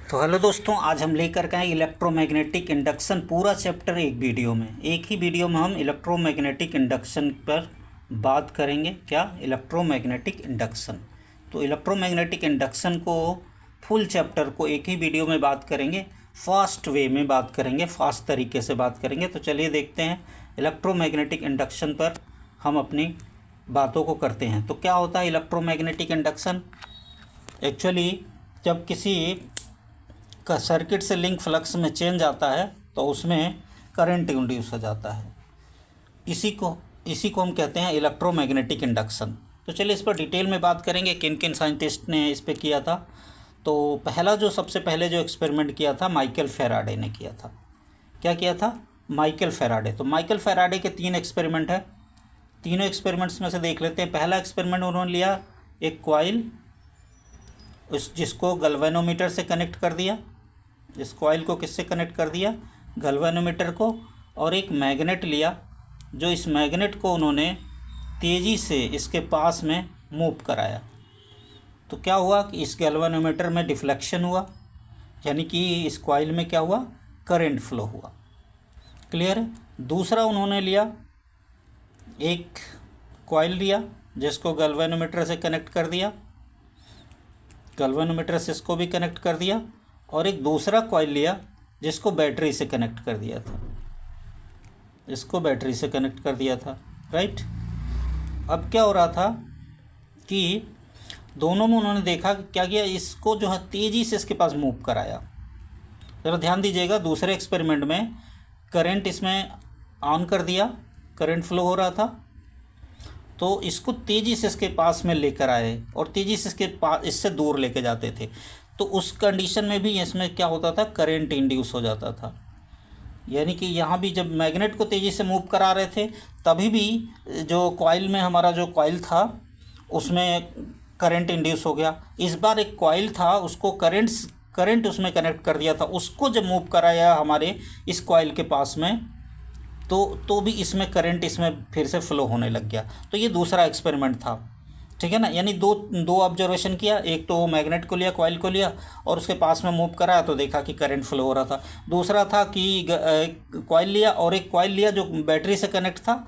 तो हेलो दोस्तों, आज हम लेकर के आए इलेक्ट्रोमैग्नेटिक इंडक्शन पूरा चैप्टर एक वीडियो में। एक ही वीडियो में हम इलेक्ट्रोमैग्नेटिक इंडक्शन पर बात करेंगे। क्या? Electromagnetic induction. तो इलेक्ट्रोमैग्नेटिक इंडक्शन को फुल चैप्टर को एक ही वीडियो में बात करेंगे, फास्ट वे में बात करेंगे, फास्ट तरीके से बात करेंगे। तो चलिए देखते हैं इलेक्ट्रोमैग्नेटिक इंडक्शन पर हम अपनी बातों को करते हैं। तो क्या होता है इलेक्ट्रोमैग्नेटिक इंडक्शन? एक्चुअली जब किसी का सर्किट से लिंक फ्लक्स में चेंज आता है तो उसमें करंट इंड्यूस हो जाता है। इसी को हम कहते हैं इलेक्ट्रोमैग्नेटिक इंडक्शन। तो चलिए इस पर डिटेल में बात करेंगे किन किन साइंटिस्ट ने इस पे किया था। तो सबसे पहले जो एक्सपेरिमेंट किया था माइकल फैराडे ने किया था। क्या किया था? Michael Faraday. तो माइकल फैराडे के 3 एक्सपेरिमेंट है। तीनों एक्सपेरिमेंट्स में से देख लेते हैं। पहला एक्सपेरिमेंट उन्होंने लिया एक कॉइल, जिसको गैल्वेनोमीटर से कनेक्ट कर दिया। इस कॉइल को किससे कनेक्ट कर दिया? गैल्वेनोमीटर को। और एक मैग्नेट लिया, जो इस मैग्नेट को उन्होंने तेज़ी से इसके पास में मूव कराया। तो क्या हुआ कि इस गैल्वेनोमीटर में डिफ्लेक्शन हुआ, यानी कि इस कॉइल में क्या हुआ? करंट फ्लो हुआ। क्लियर है? दूसरा उन्होंने लिया एक कॉइल लिया, जिसको गैल्वेनोमीटर से कनेक्ट कर दिया, गैल्वेनोमीटर से इसको भी कनेक्ट कर दिया। और एक दूसरा कॉइल लिया जिसको बैटरी से कनेक्ट कर दिया था, इसको बैटरी से कनेक्ट कर दिया था। राइट। अब क्या हो रहा था कि दोनों में उन्होंने देखा कि क्या किया, इसको जो है तेज़ी से इसके पास मूव कराया। ज़रा ध्यान दीजिएगा, दूसरे एक्सपेरिमेंट में करंट इसमें ऑन कर दिया, करंट फ्लो हो रहा था, तो इसको तेज़ी से इसके पास में लेकर आए और तेज़ी से इससे दूर लेके जाते थे। तो उस कंडीशन में भी इसमें क्या होता था? करंट इंड्यूस हो जाता था। यानी कि यहाँ भी जब मैग्नेट को तेज़ी से मूव करा रहे थे, तभी भी जो कॉइल में हमारा जो कॉइल था उसमें करंट इंड्यूस हो गया। इस बार एक कॉइल था, उसको करंट उसमें कनेक्ट कर दिया था, उसको जब मूव कराया हमारे इस कॉइल के पास में, तो भी इसमें करंट इसमें फिर से फ्लो होने लग गया। तो ये दूसरा एक्सपेरिमेंट था। ठीक है ना? यानी दो ऑब्जर्वेशन किया। एक तो मैग्नेट को लिया, कॉइल को लिया और उसके पास में मूव कराया तो देखा कि करंट फ्लो हो रहा था। दूसरा था कि कॉइल लिया और एक कॉइल लिया जो बैटरी से कनेक्ट था,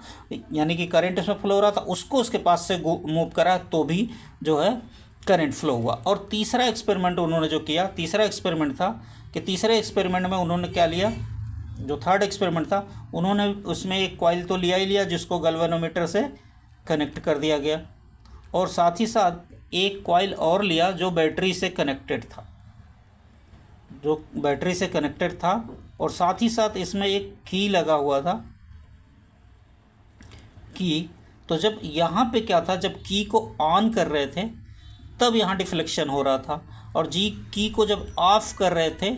यानी कि करंट इसमें फ्लो हो रहा था, उसको उसके पास से मूव कराया तो भी जो है करंट फ्लो हुआ। और तीसरा एक्सपेरिमेंट उन्होंने जो किया, तीसरा एक्सपेरिमेंट था कि तीसरे एक्सपेरिमेंट में उन्होंने क्या लिया, जो थर्ड एक्सपेरिमेंट था, उन्होंने उसमें एक कॉइल तो लिया ही लिया जिसको गैल्वेनोमीटर से कनेक्ट कर दिया गया, और साथ ही साथ एक कॉइल और लिया जो बैटरी से कनेक्टेड था, और साथ ही साथ इसमें एक की लगा हुआ था, की। तो जब यहाँ पे क्या था, जब की को ऑन कर रहे थे तब यहाँ डिफ्लेक्शन हो रहा था, और की को जब ऑफ कर रहे थे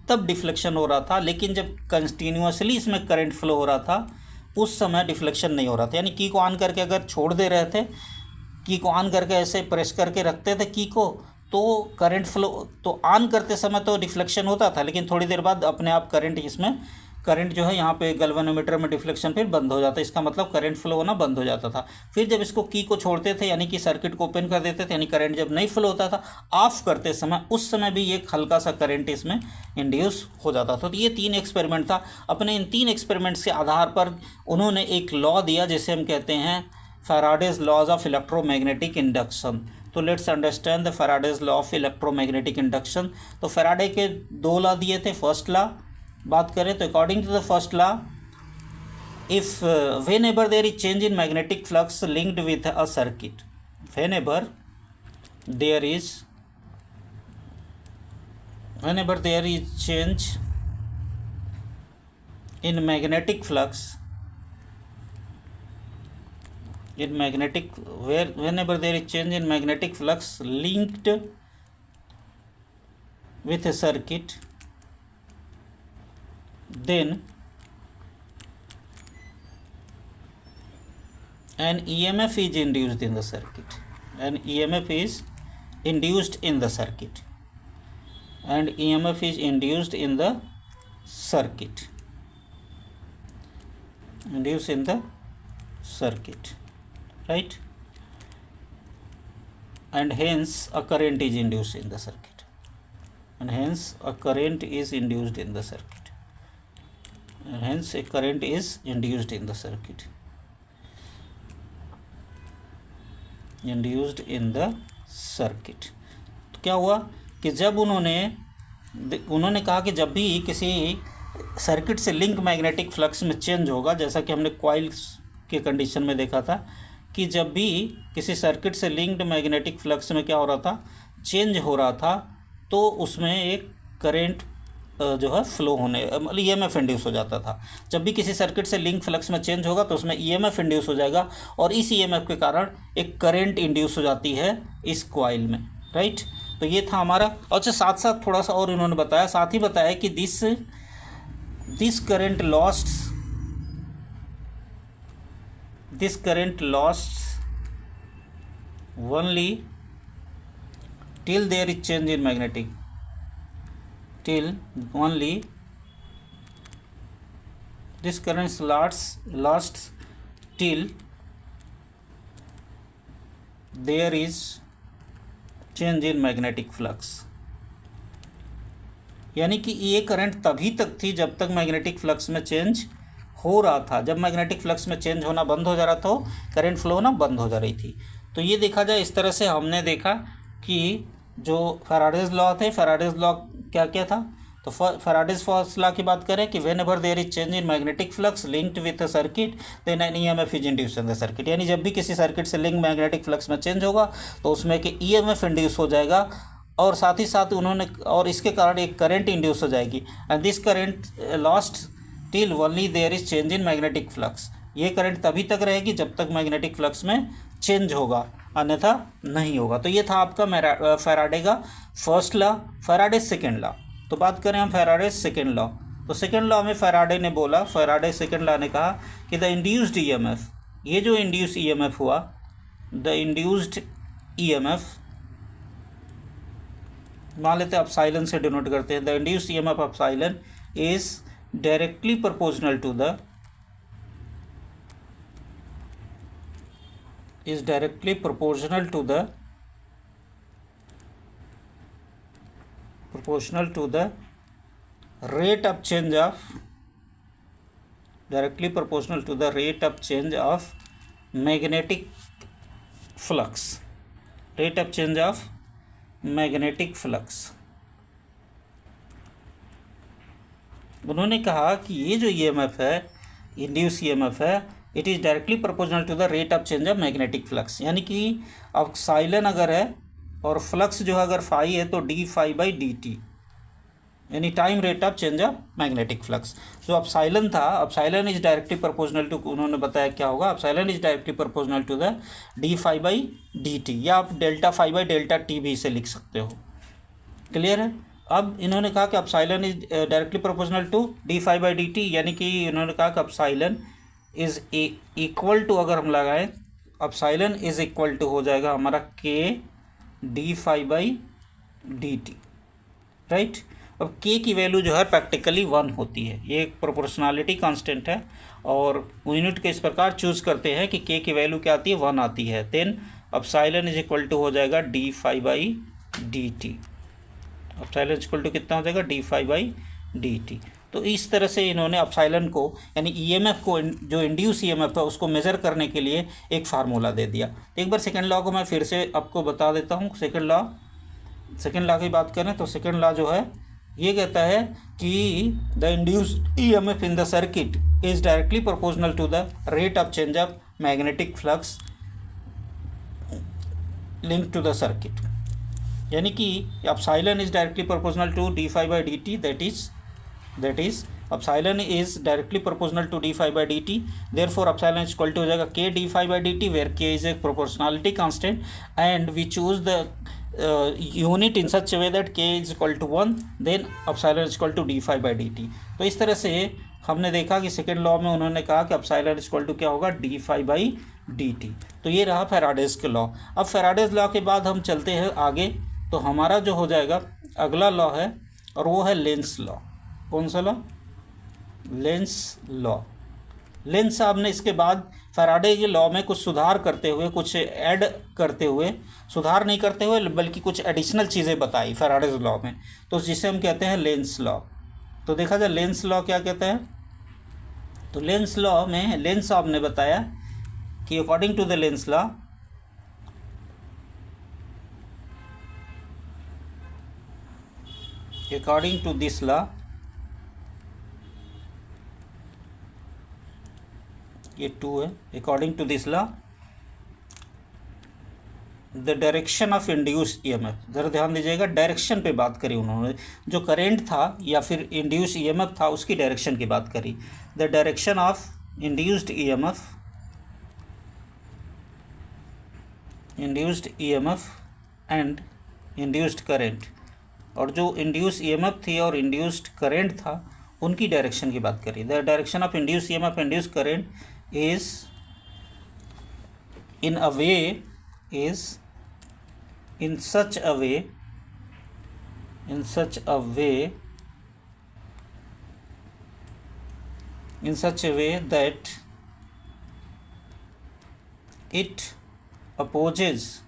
तब डिफ्लेक्शन हो रहा था। लेकिन जब कंटिन्यूसली इसमें करंट फ्लो हो रहा था उस समय डिफ्लेक्शन नहीं हो रहा था। यानी की को ऑन करके अगर छोड़ दे रहे थे, की को ऑन करके ऐसे प्रेस करके रखते थे की को, तो करंट फ्लो, तो ऑन करते समय तो डिफ्लेक्शन होता था, लेकिन थोड़ी देर बाद अपने आप करंट जो है यहाँ पे गैल्वेनोमीटर में डिफ्लेक्शन फिर बंद हो जाता है। इसका मतलब करंट फ्लो होना बंद हो जाता था। फिर जब इसको की को छोड़ते थे, यानी कि सर्किट को ओपन कर देते थे, यानी करंट जब नहीं फ्लो होता था, ऑफ करते समय, उस समय भी एक हल्का सा करंट इसमें इंड्यूस हो जाता था। तो ये 3 एक्सपेरिमेंट था। अपने इन 3 एक्सपेरिमेंट्स के आधार पर उन्होंने एक लॉ दिया जिसे हम कहते हैं Faraday's laws of electromagnetic induction. तो let's understand the Faraday's law of electromagnetic induction. तो फैराडे के 2 लॉ दिए थे। फर्स्ट लॉ बात करें तो according to the first law, if whenever there is change in magnetic flux linked with a circuit, whenever there is change in magnetic flux whenever there is change in magnetic flux linked with a circuit, then an EMF is induced in the circuit. An EMF is induced in the circuit. And EMF is induced in the circuit. Induced in the circuit. Right? And hence a current is induced in the circuit. and hence a current is induced in the circuit, and hence a current is induced in the circuit, induced in the circuit। तो क्या हुआ कि जब उन्होंने कहा कि जब भी किसी सर्किट से लिंक मैग्नेटिक फ्लक्स में चेंज होगा, जैसा कि हमने कॉइल्स के कंडीशन में देखा था कि जब भी किसी सर्किट से लिंक्ड मैग्नेटिक फ्लक्स में क्या हो रहा था, चेंज हो रहा था, तो उसमें एक करंट जो है फ्लो होने मतलब ईएमएफ इंड्यूस हो जाता था। जब भी किसी सर्किट से लिंक फ्लक्स में चेंज होगा तो उसमें ईएमएफ इंड्यूस हो जाएगा और इस ईएमएफ के कारण एक करंट इंड्यूस हो जाती है इस कॉइल में, राइट। तो ये था हमारा। और अच्छा, साथ साथ थोड़ा सा और इन्होंने बताया, साथ ही बताया कि this current lost only till there is change in magnetic, till only this current lasts till there is change in magnetic flux। यानी कि ये करंट तभी तक थी जब तक मैग्नेटिक फ्लक्स में चेंज हो रहा था। जब मैग्नेटिक फ्लक्स में चेंज होना बंद हो जा रहा था, करंट फ्लो होना बंद हो जा रही थी। तो ये देखा जाए, इस तरह से हमने देखा कि जो फैराडेज लॉ थे, फैराडेज लॉ क्या क्या था। तो फैराडेज फर्स्ट लॉ की बात करें कि whenever there is change in magnetic flux linked with a circuit then an EMF is induced in the circuit. यानी जब भी किसी सर्किट से लिंक मैग्नेटिक फ्लक्स में चेंज होगा तो उसमें एक ईएमएफ इंड्यूस हो जाएगा और साथ ही साथ और इसके कारण एक करंट इंड्यूस हो जाएगी। And this current lasts till only there is change in magnetic flux. ये करंट तभी तक रहेगी जब तक मैग्नेटिक फ्लक्स में चेंज होगा, अन्यथा नहीं होगा। तो ये था आपका फैराडे का first law. Faraday second law, तो बात करें हम फैराडे सेकेंड लॉ। तो सेकेंड लॉ में फैराडे ने बोला, फैराडे सेकेंड लॉ ने कहा कि द इंड्यूस्ड ईएमएफ, ये जो इंड्यूस ईएमएफ हुआ, द इंड्यूस्ड ईएमएफ मान लेते हैं एप्सिलॉन से डिनोट करते हैं। The induced EMF epsilon is directly proportional to the is directly proportional to the rate of change of magnetic flux, rate of change of magnetic flux। उन्होंने कहा कि ये जो ईएमएफ है, इंड्यूस ईएमएफ है, it is directly proportional to the rate of change of magnetic flux. यानी कि अब साइलन अगर है और फ्लक्स जो है अगर फाई है तो D phi by D T, यानी time rate of change of magnetic flux. जो अपसाइलन था, epsilon is directly proportional to, उन्होंने बताया क्या होगा, epsilon is directly proportional to the D phi by D T, या आप delta phi by delta T भी इसे लिख सकते हो। क्लियर है। अब इन्होंने कहा कि epsilon is directly proportional to D phi by D T, यानी कि इन्होंने कहा कि अपसाइलन इज इक्वल टू, अगर हम लगाएं अपसाइलन इज इक्वल टू हो जाएगा हमारा k d phi by D t, right. अब के की वैल्यू जो है प्रैक्टिकली 1 होती है, ये एक प्रोपोर्शनलिटी कांस्टेंट है और यूनिट के इस प्रकार चूज करते हैं कि के की वैल्यू क्या आती है, 1 आती है। Then epsilon is equal to हो जाएगा d phi by D T. Epsilon is equal to कितना हो जाएगा, d phi by D T. तो इस तरह से इन्होंने अपसाइलन को, यानी ईएमएफ को, जो इंड्यूस ईएमएफ है उसको मेज़र करने के लिए एक फार्मूला दे दिया। एक बार सेकेंड लॉ को मैं फिर से आपको बता देता हूँ। सेकेंड लॉ की बात करें तो सेकेंड लॉ जो है ये कहता है कि the induced EMF in the circuit is directly proportional to the rate of change of magnetic flux link to the circuit. यानी कि epsilon is directly proportional to D phi by D t, that is epsilon is directly proportional to d phi by dt, therefore epsilon is equal to हो जाएगा k d phi by dt, where k is a proportionality constant and we choose the unit in such a way that k is equal to 1, then epsilon is equal to d phi by dt। तो इस तरह से हमने देखा कि second law में उन्होंने कहा कि epsilon is equal to क्या होगा, d phi by dt। तो ये रहा फैराडेज के लॉ। अब फैराडेज लॉ के बाद हम चलते हैं आगे, तो हमारा जो हो जाएगा अगला लॉ है और वो है लेंस लॉ। कौन सा लॉ, लेंस लॉ। लेंज साहब ने इसके बाद फैराडे के लॉ में कुछ सुधार करते हुए, कुछ ऐड करते हुए, सुधार नहीं करते हुए बल्कि कुछ एडिशनल चीज़ें बताई फैराडेज लॉ में, तो जिसे हम कहते हैं लेंज लॉ। तो देखा जाए लेंज लॉ क्या कहते हैं। तो लेंज लॉ में लेंज साहब ने बताया कि according to the Lenz law, according to this law, ये 2 है, according to this law the direction of induce EMF, ज़रा ध्यान दीजिएगा, डायरेक्शन पे बात करी उन्होंने, जो करेंट था या फिर इंड्यूस ईएमएफ था उसकी डायरेक्शन की बात करी। The direction of induced EMF and induced current, और जो इंड्यूस ईएमएफ थी और इंड्यूस्ड करेंट था उनकी डायरेक्शन की बात करी। The direction of induce EMF induce current is in a way, is in such a way that it opposes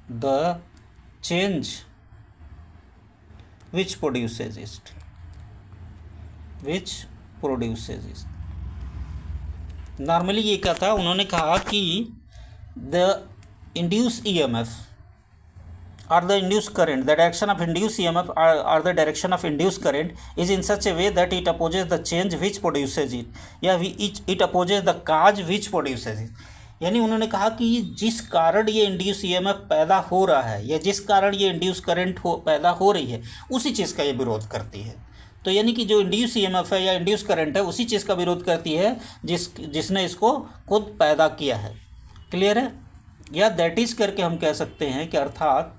the change which produces it. Normally ये क्या था, उन्होंने कहा कि द इंड्यूस ईएमएफ और the induce current, the direction of induce EMF और the direction of induce current is in such a way that it opposes the change which produces it, या it opposes the cause which produces it. यानी उन्होंने कहा कि जिस कारण ये induce EMF पैदा हो रहा है या जिस कारण ये इंड्यूस करंट पैदा हो रही है उसी चीज़ का ये विरोध करती है। तो यानी कि जो इंड्यूस ईएमएफ है या इंड्यूस करंट है उसी चीज़ का विरोध करती है जिसने इसको खुद पैदा किया है। क्लियर है? या दैट इज करके हम कह सकते हैं कि अर्थात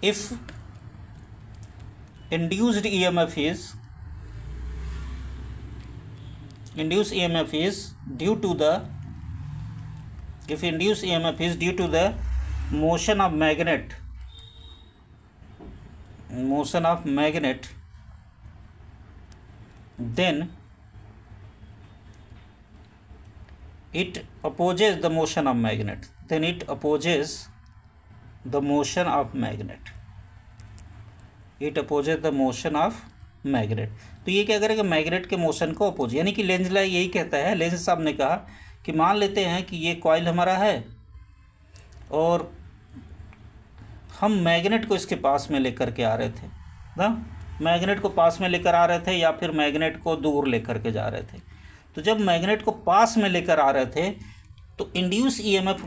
if induced EMF is due to the motion of magnet then it opposes the motion of magnet, तो ये क्या करेगा, मैग्नेट के मोशन को अपोज, यानी कि लेंज लॉ यही कहता है। लेंज साहब ने कहा कि मान लेते हैं कि ये कॉइल हमारा है और हम मैग्नेट को इसके पास में लेकर के आ रहे थे ना, मैग्नेट को पास में लेकर आ रहे थे या फिर मैग्नेट को दूर लेकर के जा रहे थे। तो जब मैग्नेट को पास में लेकर आ रहे थे तो इंड्यूस ईएमएफ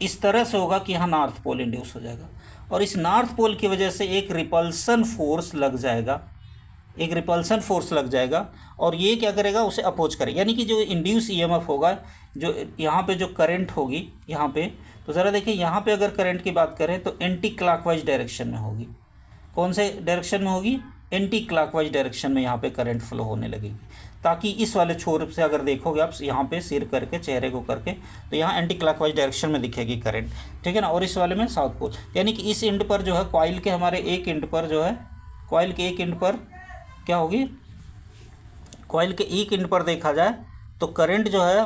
इस तरह से होगा कि यहाँ नॉर्थ पोल इंड्यूस हो जाएगा और इस नॉर्थ पोल की वजह से एक रिपल्सन फोर्स लग जाएगा और ये क्या करेगा, उसे अपोज करेगा। यानी कि जो इंड्यूस ईएमएफ होगा, जो यहाँ पे जो करंट होगी यहाँ पे, तो ज़रा देखिए यहाँ पे अगर करंट की बात करें तो एंटी क्लॉकवाइज डायरेक्शन में होगी। कौन से डायरेक्शन में होगी? एंटी क्लॉकवाइज डायरेक्शन में यहाँ पे करंट फ्लो होने लगेगी, ताकि इस वाले छोर से अगर देखोगे आप यहाँ पे सिर करके, चेहरे को करके, तो यहाँ एंटी क्लॉकवाइज डायरेक्शन में दिखेगी करंट, ठीक है ना। और इस वाले में साउथ पोल, यानी कि इस एंड पर जो है कॉइल के हमारे एक एंड पर जो है, कॉइल के एक एंड पर क्या होगी, कॉइल के एक एंड पर देखा जाए तो करंट जो है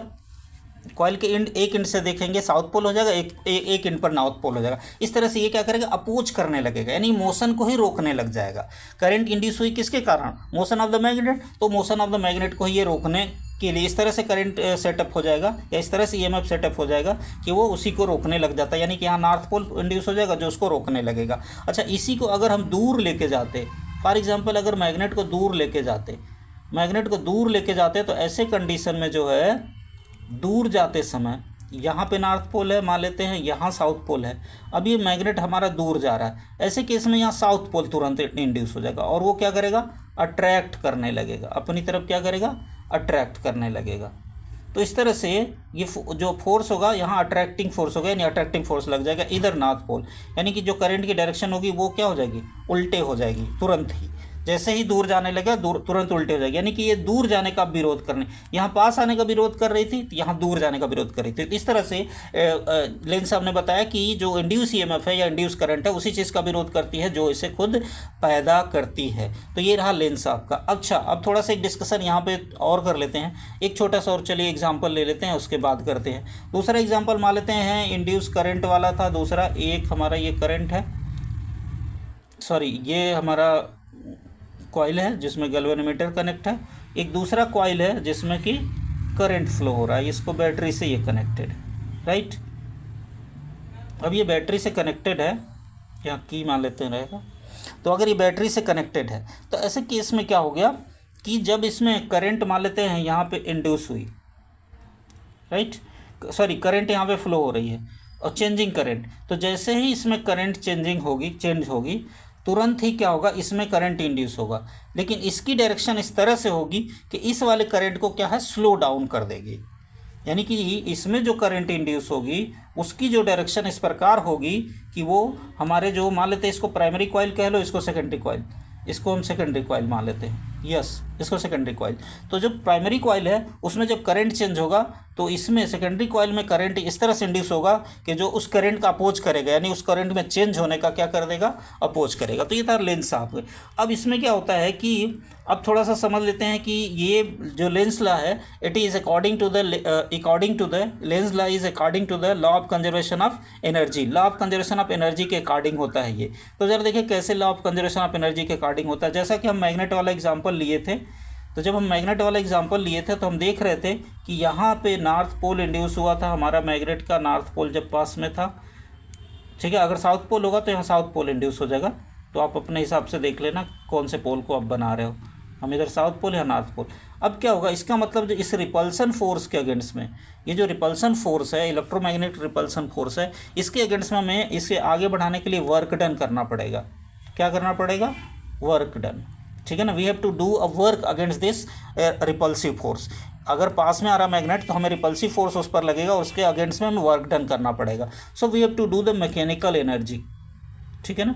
कॉइल के एक एंड से देखेंगे साउथ पोल हो जाएगा, एक एंड पर नॉर्थ पोल हो जाएगा। इस तरह से ये क्या करेगा, अपोज करने लगेगा, यानी मोशन को ही रोकने लग जाएगा। करंट इंड्यूस हुई किसके कारण? मोशन ऑफ द मैग्नेट, तो मोशन ऑफ द मैग्नेट को ही ये रोकने के लिए इस तरह से करंट सेटअप हो जाएगा या इस तरह से ईएमएफ सेटअप हो जाएगा कि वो उसी को रोकने लग जाता है, यानी कि यहाँ नॉर्थ पोल इंड्यूस हो जाएगा जो उसको रोकने लगेगा। अच्छा, इसी को अगर हम दूर लेके जाते, फॉर एग्जाम्पल अगर मैग्नेट को दूर लेके जाते तो ऐसे कंडीशन में जो है दूर जाते समय यहाँ पे नॉर्थ पोल है, मान लेते हैं यहाँ साउथ पोल है, अब ये मैग्नेट हमारा दूर जा रहा है, ऐसे केस में यहाँ साउथ पोल तुरंत इंड्यूस हो जाएगा और वो क्या करेगा, अट्रैक्ट करने लगेगा, अपनी तरफ क्या करेगा, अट्रैक्ट करने लगेगा। तो इस तरह से ये जो फोर्स होगा यहाँ अट्रैक्टिंग फोर्स होगा, यानी अट्रैक्टिंग फोर्स लग जाएगा इधर नॉर्थ पोल, यानी कि जो करंट की डायरेक्शन होगी वो क्या हो जाएगी, उल्टे हो जाएगी तुरंत ही। जैसे ही दूर जाने लगा दूर तुरंत उल्टे हो जाएगी, यानी कि ये दूर जाने का विरोध करने, यहाँ पास आने का विरोध कर रही थी तो यहाँ दूर जाने का विरोध कर रही थी। तो इस तरह से लेंस साहब ने बताया कि जो इंड्यूस ईएमएफ है या इंड्यूस करंट है उसी चीज़ का विरोध करती है जो इसे खुद पैदा करती है। तो ये रहा लेंस साहब का। अच्छा, अब थोड़ा सा एक डिस्कशन यहाँ पे और कर लेते हैं, एक छोटा सा और चलिए एग्जाम्पल ले लेते हैं, उसके बाद करते हैं। दूसरा एग्जाम्पल मान लेते हैं, इंड्यूस करंट वाला था दूसरा, एक हमारा ये करंट है, सॉरी ये हमारा कॉइल है जिसमें गैल्वेनोमीटर कनेक्ट है, एक दूसरा कॉइल है जिसमें कि करंट फ्लो हो रहा है, इसको बैटरी से ये कनेक्टेड है, राइट। अब ये बैटरी से कनेक्टेड है, यहाँ की मान लेते हैं रहेगा। तो अगर ये बैटरी से कनेक्टेड है तो ऐसे केस में क्या हो गया कि जब इसमें करंट मान लेते हैं यहाँ पे इंड्यूस हुई, राइट, सॉरी करंट यहाँ पे फ्लो हो रही है और चेंजिंग करंट, तो जैसे ही इसमें करंट चेंज होगी तुरंत ही क्या होगा, इसमें करंट इंड्यूस होगा, लेकिन इसकी डायरेक्शन इस तरह से होगी कि इस वाले करंट को क्या है, स्लो डाउन कर देगी। यानी कि इसमें जो करंट इंड्यूस होगी उसकी जो डायरेक्शन इस प्रकार होगी कि वो हमारे जो मान लेते हैं इसको प्राइमरी कॉइल कह लो, इसको सेकेंडरी कॉइल, इसको हम सेकेंडरी कॉइल मान लेते हैं, यस इसको सेकेंडरी कॉइल। तो जो प्राइमरी कॉइल है उसमें जब करंट चेंज होगा तो इसमें सेकेंडरी कॉइल में करंट इस तरह से इंड्यूस होगा कि जो उस करंट का अपोज करेगा, यानी उस करंट में चेंज होने का क्या कर देगा, अपोज करेगा। तो ये था लेंस साहब। अब इसमें क्या होता है कि अब थोड़ा सा समझ लेते हैं कि ये जो लेंस लॉ है it is according to the Lenz law is according to the law of conservation of energy, law of conservation of energy के अकॉर्डिंग होता है ये। तो जरा देखिए कैसे law of conservation of energy के अकॉर्डिंग होता है। जैसा कि हम मैग्नेट वाला एग्जाम्पल लिए थे, तो जब हम मैग्नेट वाला एग्जांपल लिए थे तो हम देख रहे थे कि यहाँ पे नॉर्थ पोल इंड्यूस हुआ था, हमारा मैग्नेट का नॉर्थ पोल जब पास में था, ठीक है। अगर साउथ पोल होगा तो यहाँ साउथ पोल इंड्यूस हो जाएगा, तो आप अपने हिसाब से देख लेना कौन से पोल को आप बना रहे हो, हम इधर साउथ पोल या नॉर्थ पोल। अब क्या होगा, इसका मतलब जो इस रिपल्सन फोर्स के अगेंस्ट में, ये जो रिपल्सन फोर्स है, इलेक्ट्रोमैग्नेटिक रिपल्सन फोर्स है, इसके अगेंस्ट में हमें इसे आगे बढ़ाने के लिए वर्क डन करना पड़ेगा। क्या करना पड़ेगा, वर्क डन, ठीक है ना। We have to do a work against this repulsive force. अगर पास में आ रहा मैग्नेट तो हमें रिपल्सिव फोर्स उस पर लगेगा और उसके अगेंस्ट में हमें वर्क डन करना पड़ेगा। So we have to do the mechanical energy, ठीक है ना,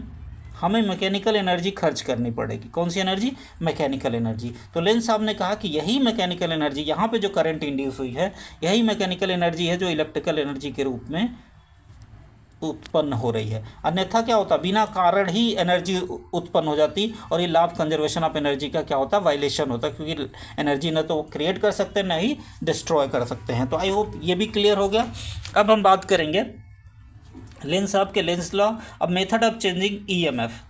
हमें मैकेनिकल एनर्जी खर्च करनी पड़ेगी। कौन सी एनर्जी, मैकेनिकल एनर्जी। तो लेंस साहब ने कहा कि यही मैकेनिकल एनर्जी, यहाँ पे जो करंट इंड्यूस हुई है यही मैकेनिकल एनर्जी है जो इलेक्ट्रिकल एनर्जी के रूप में उत्पन्न हो रही है। अन्यथा क्या होता, बिना कारण ही एनर्जी उत्पन्न हो जाती और ये law of conservation of energy का क्या होता, वायलेशन होता, क्योंकि एनर्जी न तो क्रिएट कर सकते हैं न ही डिस्ट्रॉय कर सकते हैं। तो आई होप ये भी क्लियर हो गया। अब हम बात करेंगे लेंस साहब के लेंस लॉ। अब method of changing EMF,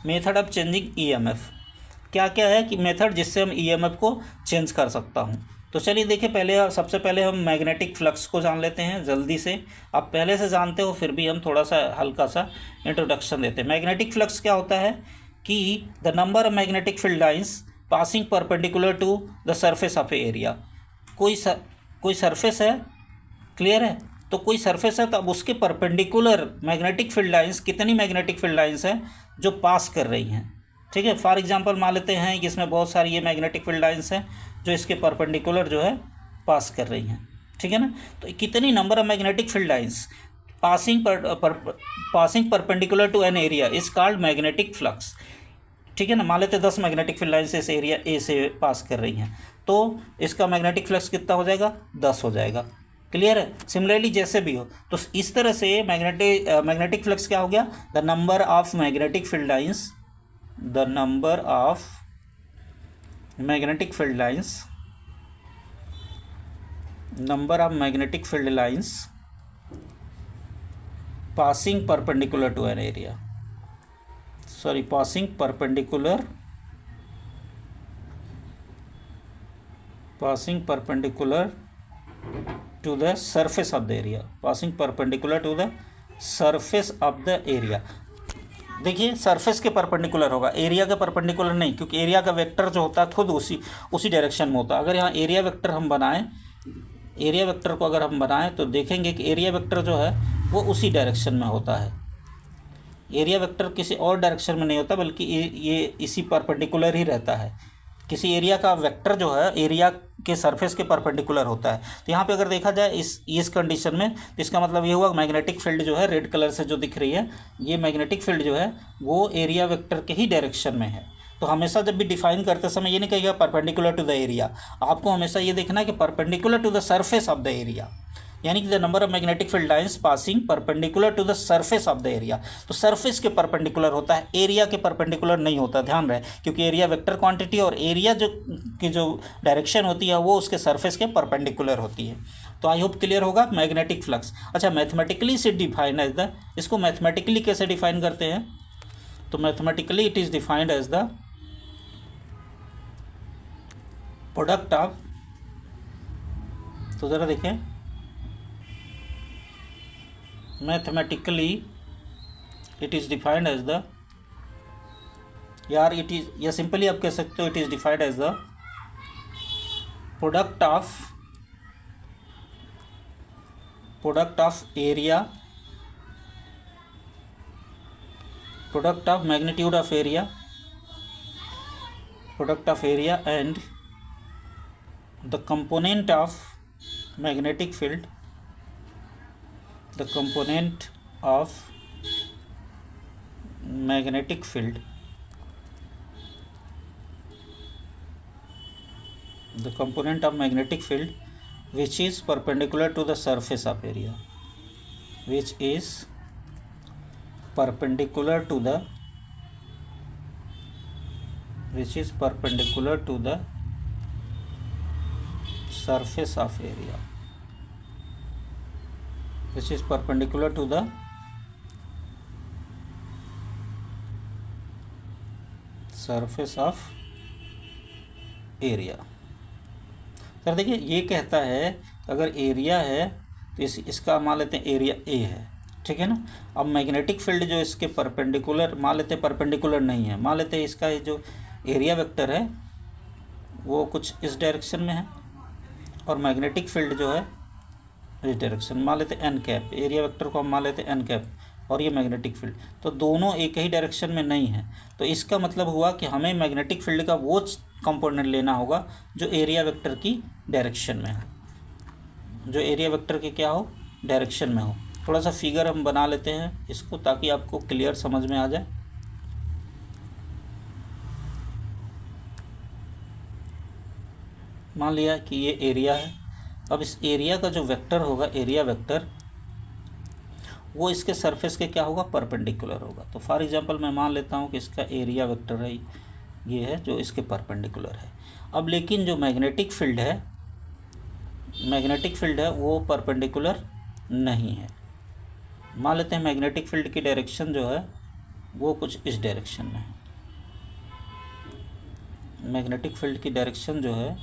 method of changing EMF क्या क्या है कि मेथड जिससे हम ईएमएफ को चेंज कर सकता हूँ। तो चलिए देखिए, सबसे पहले हम मैग्नेटिक फ्लक्स को जान लेते हैं जल्दी से। आप पहले से जानते हो फिर भी हम थोड़ा सा हल्का सा इंट्रोडक्शन देते हैं। मैग्नेटिक फ्लक्स क्या होता है कि the number of magnetic field lines passing perpendicular to the surface of a area. कोई सरफेस है, क्लियर है, तो कोई सरफेस है तो अब उसके परपेंडिकुलर मैग्नेटिक फील्ड लाइंस, कितनी मैग्नेटिक फील्ड लाइंस हैं जो पास कर रही हैं, ठीक है। फॉर एग्जांपल मान लेते हैं कि इसमें बहुत सारी ये मैग्नेटिक फील्ड लाइंस हैं जो इसके परपेंडिकुलर जो है पास कर रही हैं, ठीक है ना। तो कितनी number of magnetic field lines passing perpendicular to an area is called magnetic flux, ठीक है ना। मान लेते 10 मैग्नेटिक फील्ड लाइंस इस एरिया ए से पास कर रही हैं, तो इसका मैग्नेटिक फ्लक्स कितना हो जाएगा, 10 हो जाएगा, क्लियर है। सिमिलरली जैसे भी हो, तो इस तरह से मैग्नेटिक फ्लक्स क्या हो गया, the number of magnetic field lines, the number of magnetic field lines, number of magnetic field lines passing perpendicular to an area, sorry, passing perpendicular to the surface of the area, passing perpendicular to the surface of the area। देखिए surface के perpendicular होगा, area के perpendicular नहीं, क्योंकि area का vector जो होता है खुद उसी डायरेक्शन में होता है। अगर यहाँ एरिया वेक्टर हम बनाएं, एरिया वेक्टर को अगर हम बनाएं तो देखेंगे कि एरिया वेक्टर जो है वो उसी डायरेक्शन में होता है। एरिया वेक्टर किसी और डायरेक्शन में नहीं होता, बल्कि ये इसी परपेंडिकुलर ही रहता है। किसी एरिया का वेक्टर जो है एरिया के सरफेस के परपेंडिकुलर होता है। तो यहाँ पे अगर देखा जाए इस कंडीशन में, तो इसका मतलब ये हुआ मैग्नेटिक फील्ड जो है रेड कलर से जो दिख रही है, ये मैग्नेटिक फील्ड जो है वो एरिया वेक्टर के ही डायरेक्शन में है। तो हमेशा जब भी डिफाइन करते समय ये नहीं कहिएगा परपेंडिकुलर टू द एरिया, आपको हमेशा ये देखना है कि perpendicular to the surface of the area, यानी कि the number of magnetic field lines passing perpendicular to the surface of the area. तो सरफेस के परपेंडिकुलर होता है, एरिया के परपेंडिकुलर नहीं होता, ध्यान रहे, क्योंकि एरिया वेक्टर क्वांटिटी और एरिया जो डायरेक्शन होती है वो उसके सरफेस के परपेंडिकुलर होती है। तो आई होप क्लियर होगा मैग्नेटिक फ्लक्स। अच्छा, मैथमेटिकली से डिफाइंड एज द, इसको मैथमेटिकली कैसे डिफाइन करते हैं? तो mathematically it is defined as the product of, तो ज़रा देखें, mathematically it is defined as the, यार इट इज़, या सिंपली आप कह सकते हो it is defined as the product of area, product of magnitude of area, product of area and the component of magnetic field, the component of magnetic field, the component of magnetic field which is perpendicular to the surface of area, which is perpendicular to the, which is perpendicular to the surface of area, which is perpendicular to the surface of area। Sir देखिए, ये कहता है अगर area है तो इसका मान लेते हैं एरिया ए है, ठीक है ना। अब मैग्नेटिक फील्ड जो इसके परपेंडिकुलर मान लेते हैं, परपेंडिकुलर नहीं है, मान लेते हैं इसका ये जो एरिया वेक्टर है वो कुछ इस डायरेक्शन में है और मैग्नेटिक फील्ड जो है इस डायरेक्शन, मान लेते हैं एन कैप, एरिया वेक्टर को हम मान लेते हैं एन कैप और ये मैग्नेटिक फील्ड, तो दोनों एक ही डायरेक्शन में नहीं है। तो इसका मतलब हुआ कि हमें मैग्नेटिक फील्ड का वो कंपोनेंट लेना होगा जो एरिया वेक्टर की डायरेक्शन में हो, जो एरिया वेक्टर के क्या हो, डायरेक्शन में हो। थोड़ा सा फिगर हम बना लेते हैं इसको ताकि आपको क्लियर समझ में आ जाए। मान लिया कि ये एरिया है, अब इस एरिया का जो वेक्टर होगा, एरिया वेक्टर, वो इसके सरफेस के क्या होगा, परपेंडिकुलर होगा। तो फॉर एग्जांपल मैं मान लेता हूँ कि इसका एरिया वेक्टर है, ये है जो इसके परपेंडिकुलर है। अब लेकिन जो मैग्नेटिक फील्ड है वो परपेंडिकुलर नहीं है। मान लेते हैं मैग्नेटिक फील्ड की डायरेक्शन जो है वो कुछ इस डायरेक्शन में है, मैग्नेटिक फील्ड की डायरेक्शन जो है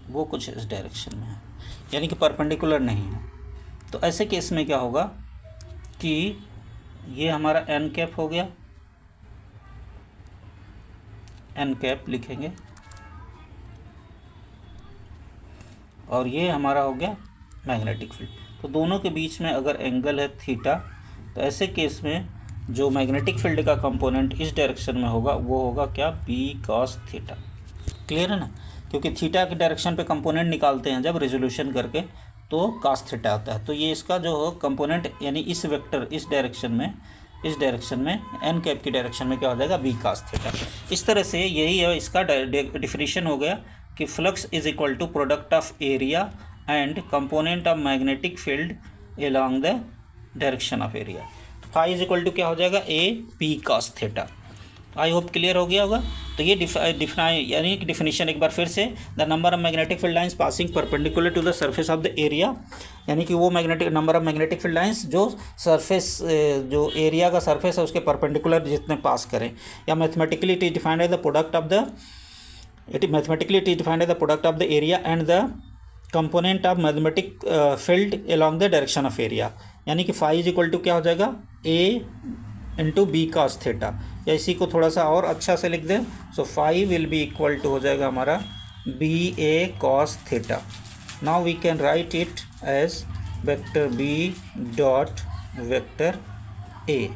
वो कुछ इस डायरेक्शन में है, यानी कि परपेंडिकुलर नहीं है। तो ऐसे केस में क्या होगा कि ये हमारा एन कैप हो गया, एन कैप लिखेंगे, और ये हमारा हो गया मैग्नेटिक फील्ड। तो दोनों के बीच में अगर एंगल है थीटा, तो ऐसे केस में जो मैग्नेटिक फील्ड का कंपोनेंट इस डायरेक्शन में होगा वो होगा क्या, बी कॉस थीटा। क्लियर है ना, क्योंकि थीटा के डायरेक्शन पे कंपोनेंट निकालते हैं जब रेजोल्यूशन करके तो कॉस थीटा आता है। तो ये इसका जो कंपोनेंट यानी इस वेक्टर इस डायरेक्शन में एन कैप की डायरेक्शन में क्या हो जाएगा, बी कॉस थीटा। इस तरह से यही है इसका डिफिनीशन हो गया कि flux is equal to product of area and component of magnetic field along the direction of area. तो फाई इज इक्वल टू क्या हो जाएगा, A B cos theta. I hope clear हो गया होगा। तो ये यानी कि डिफिनीशन एक बार फिर से, the number of magnetic field lines passing perpendicular to the surface of the area, यानी कि वो number of magnetic field lines जो सरफेस, जो एरिया का सरफेस है उसके परपेंडिकुलर जितने पास करें। या mathematically it is defined as the product of the area and the component of magnetic field along the direction of area, यानी कि फाई इज इक्वल टू क्या हो जाएगा, ए इंटू बी कॉस थीटा। या इसी को थोड़ा सा और अच्छा से लिख दें, so phi will be equal to हो जाएगा हमारा B A cos theta. Now we can write it as vector B dot vector A.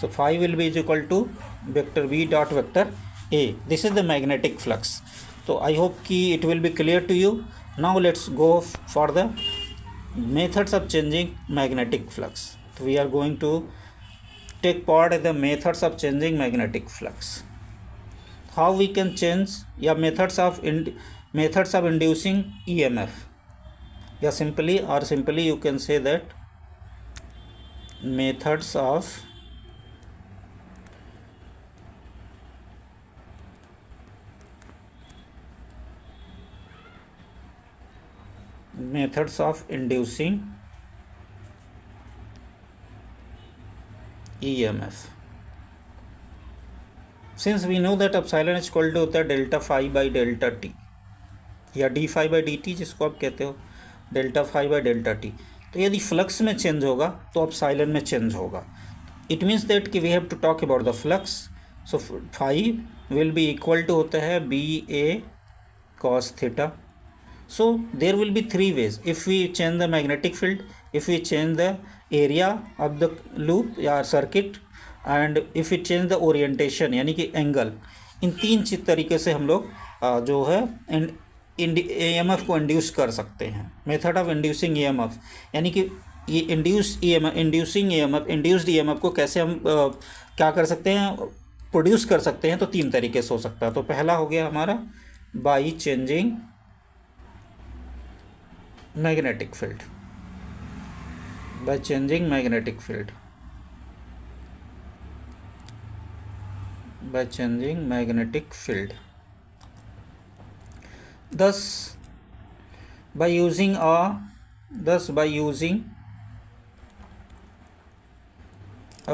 So phi will be is equal to vector B dot vector A. This is the magnetic flux. तो I hope कि it will be clear to you. Now let's go for the methods of changing magnetic flux. So we are going to take part in the methods of changing magnetic flux. How we can change, या methods of inducing EMF, या simply you can say that methods of inducing EMF. Since we know that epsilon is equal to होता है delta phi by delta T, या D phi by D T जिसको आप कहते हो, delta phi by delta T. तो यदि flux में चेंज होगा तो एप्सिलॉन में चेंज होगा। इट मीन्स दैट कि we have to talk about the flux. So phi will be equal to होता है BA cos theta. So there will be three ways. If we change the magnetic field, if we change the area of the loop या circuit, and if we change the orientation यानी कि angle, इन तीन तरीके से हम लोग जो है EMF को इंड्यूस कर सकते हैं। मेथड ऑफ इंड्यूसिंग EMF यानी कि ये इंड्यूस्ड EMF को कैसे हम क्या कर सकते हैं, प्रोड्यूस कर सकते हैं। तो तीन तरीके से हो सकता है। तो पहला हो गया हमारा by changing magnetic field, by changing magnetic field, thus by using a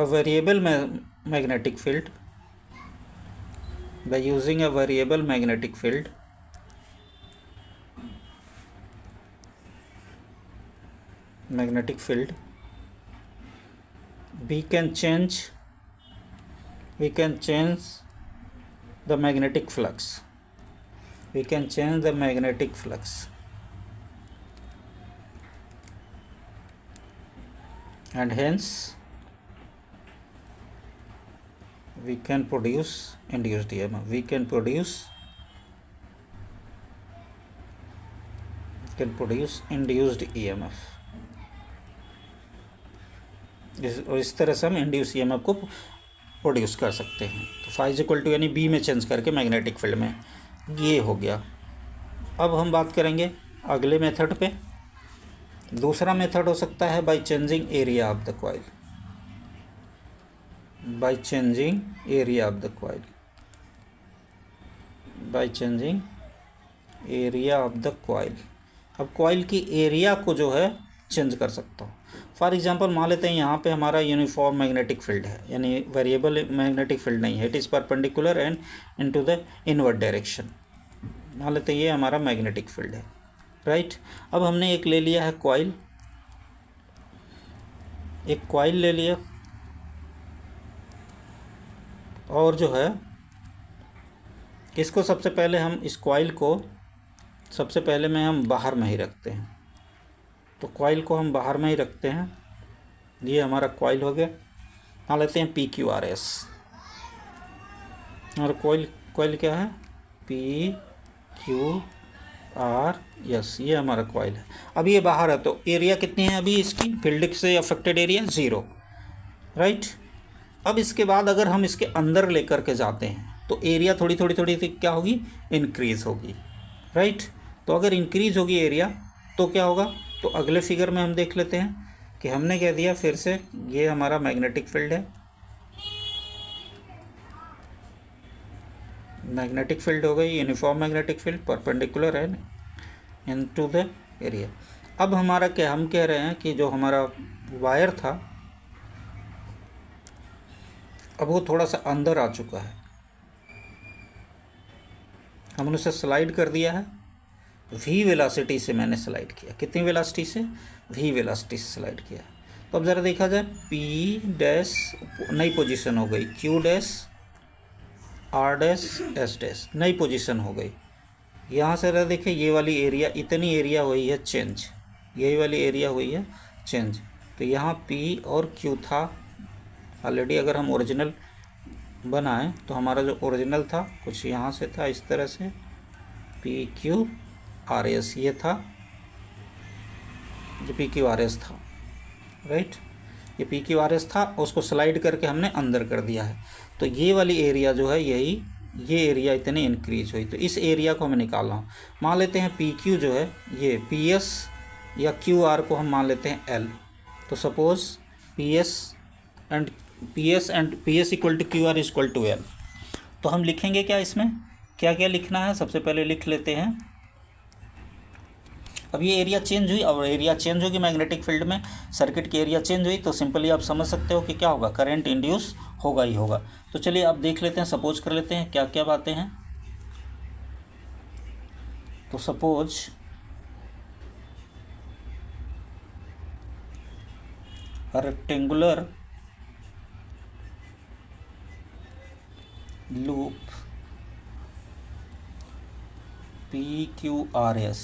variable magnetic field, we can change the magnetic flux, and hence we can produce induced EMF। इस तरह से हम इंड्यूस EMF को प्रोड्यूस कर सकते हैं। तो phi is equal to यानी बी में चेंज करके मैग्नेटिक फील्ड में, ये हो गया। अब हम बात करेंगे अगले मेथड पे। दूसरा मेथड हो सकता है by changing area of the coil, अब कॉइल की एरिया को जो है चेंज कर सकता हूँ। फॉर एग्जांपल मान लेते हैं यहाँ पे हमारा यूनिफॉर्म मैग्नेटिक फील्ड है, यानी वेरिएबल मैग्नेटिक फील्ड नहीं है, it is perpendicular and into the inward direction. मान लेते हैं ये हमारा मैग्नेटिक फील्ड है, राइट। अब हमने एक ले लिया है कॉइल, ले लिया, और जो है इसको सबसे पहले हम इस कॉइल को सबसे पहले में हम बाहर में ही रखते हैं। तो कॉइल को हम बाहर में ही रखते हैं। ये हमारा कॉइल हो गया। मान लेते हैं PQRS, और कॉइल क्या है PQRS, ये हमारा कॉइल है। अब ये बाहर है तो एरिया कितनी है अभी इसकी, फील्ड से अफेक्टेड एरिया 0, राइट। अब इसके बाद अगर हम इसके अंदर लेकर के जाते हैं तो एरिया थोड़ी क्या होगी, इंक्रीज़ होगी, राइट। तो अगर इंक्रीज़ होगी एरिया तो क्या होगा, तो अगले फिगर में हम देख लेते हैं कि हमने कह दिया फिर से, ये हमारा मैग्नेटिक फील्ड है, मैग्नेटिक फील्ड हो गई uniform magnetic field perpendicular and into the area. अब हमारा क्या, हम कह रहे हैं कि जो हमारा वायर था अब वो थोड़ा सा अंदर आ चुका है, हमने उसे स्लाइड कर दिया है, v वेलोसिटी से मैंने स्लाइड किया। कितनी वेलोसिटी से, v वेलोसिटी से स्लाइड किया। तो अब ज़रा देखा जाए, p डैश नई पोजीशन हो गई, q dash, r dash, s dash नई पोजीशन हो गई। यहाँ से ज़रा देखें, ये वाली एरिया, इतनी एरिया हुई है चेंज, यही वाली एरिया हुई है चेंज। तो यहाँ p और q था ऑलरेडी। अगर हम ओरिजिनल बनाएं तो हमारा जो ओरिजिनल था कुछ यहाँ से था, इस तरह से PQRS ये था, जो PQRS था, राइट। ये PQRS था, उसको स्लाइड करके हमने अंदर कर दिया है। तो ये वाली एरिया जो है यही ये एरिया इतने इंक्रीज हुई, तो इस एरिया को हमें निकालना हो। मान लेते हैं पी क्यू जो है ये पी एस या क्यू आर को हम मान लेते हैं एल। तो suppose P S equal to Q R equal to L. तो हम लिखेंगे क्या, इसमें क्या क्या लिखना है, सबसे पहले लिख लेते हैं। अब ये एरिया चेंज हुई, और एरिया चेंज होगी मैग्नेटिक फील्ड में, सर्किट की एरिया चेंज हुई, तो सिंपली आप समझ सकते हो कि क्या होगा, करंट इंड्यूस होगा ही होगा। तो चलिए आप देख लेते हैं, सपोज कर लेते हैं क्या क्या बातें हैं। तो suppose rectangular loop PQRS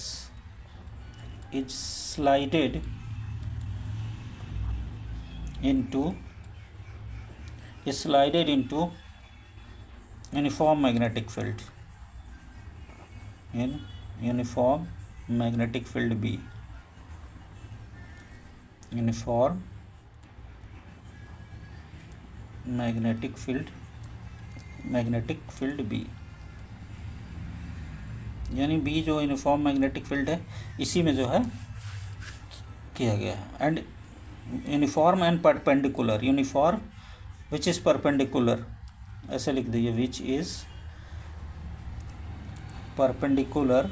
is slided into uniform magnetic field in uniform magnetic field B. Uniform magnetic field B, यानी बी जो यूनिफॉर्म मैग्नेटिक फील्ड है इसी में जो है किया गया है। And uniform and perpendicular, uniform which is perpendicular, ऐसे लिख दीजिए, which is perpendicular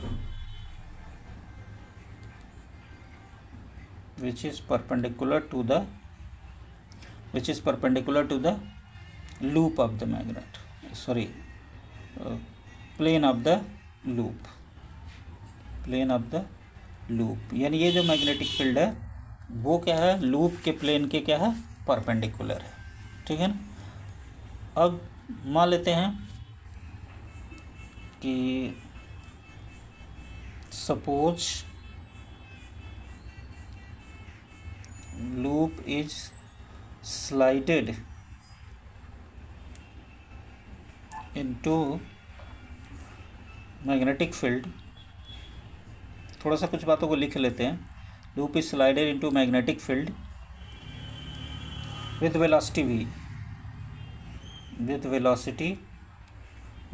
to the loop of the magnet, sorry plane of the loop, यानी ये जो मैग्नेटिक फील्ड है वो क्या है, लूप के प्लेन के क्या है, परपेंडिकुलर है। ठीक है ना। अब मान लेते हैं कि suppose loop is slided into magnetic field. थोड़ा सा कुछ बातों को लिख लेते हैं। Loop is slided into magnetic field with velocity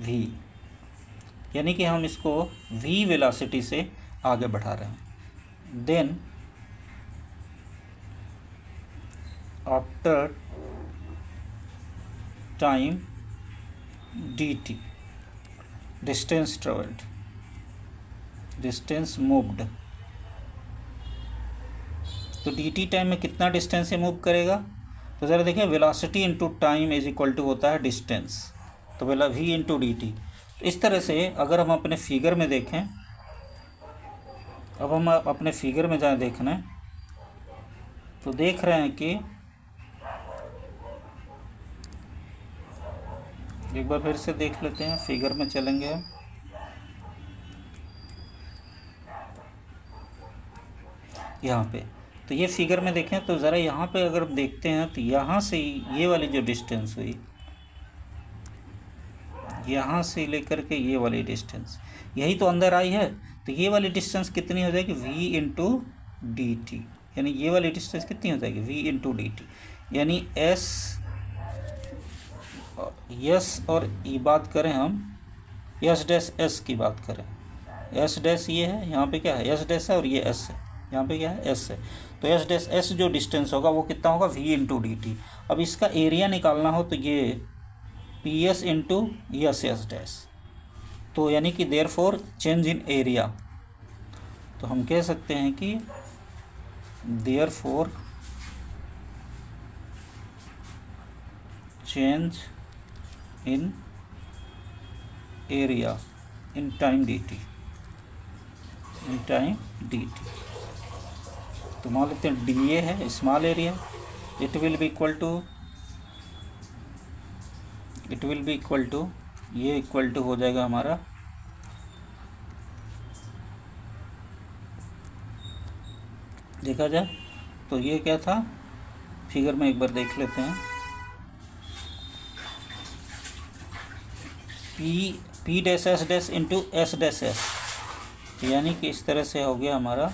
v, यानी कि हम इसको v वेलोसिटी से आगे बढ़ा रहे हैं। Then after time dt, distance travelled, distance moved, तो dt टाइम में कितना डिस्टेंस से मूव करेगा, तो ज़रा देखें, velocity into time is equal to होता है डिस्टेंस, तो वेला v इंटू डी टी। तो इस तरह से अगर हम अपने फिगर में देखें, अब हम अपने फिगर में जाएं देखने, तो देख रहे हैं कि एक बार फिर से देख लेते हैं, फिगर में चलेंगे हम। यहाँ पे तो ये फिगर में देखें तो ज़रा यहाँ पे अगर देखते हैं तो यहाँ से ये वाली जो डिस्टेंस हुई, यहाँ से लेकर के ये वाली डिस्टेंस, यही तो अंदर आई है, तो ये वाली डिस्टेंस कितनी हो जाएगी, v इंटू डी टी, यानी ये वाली डिस्टेंस कितनी हो जाएगी, v इंटू डी टी, यानी यस और ये बात करें हम यस डैश एस की बात करें, एस डैश ये है, यहाँ पे क्या है एस डैश है, और ये एस है, यहाँ पे क्या है एस है, तो एस डैश एस जो डिस्टेंस होगा वो कितना होगा, v इंटू डी टी। अब इसका एरिया निकालना हो तो ये P S into S S dash, तो यानी कि therefore change in area, तो हम कह सकते हैं कि therefore change in area in time D T, in time D T. तो मान लेते हैं डी ए है small area, it will be equal to ये इक्वल टू हो जाएगा हमारा देखा जाए तो ये क्या था, फिगर में एक बार देख लेते हैं, P dash S dash into S dash S, यानी कि इस तरह से हो गया हमारा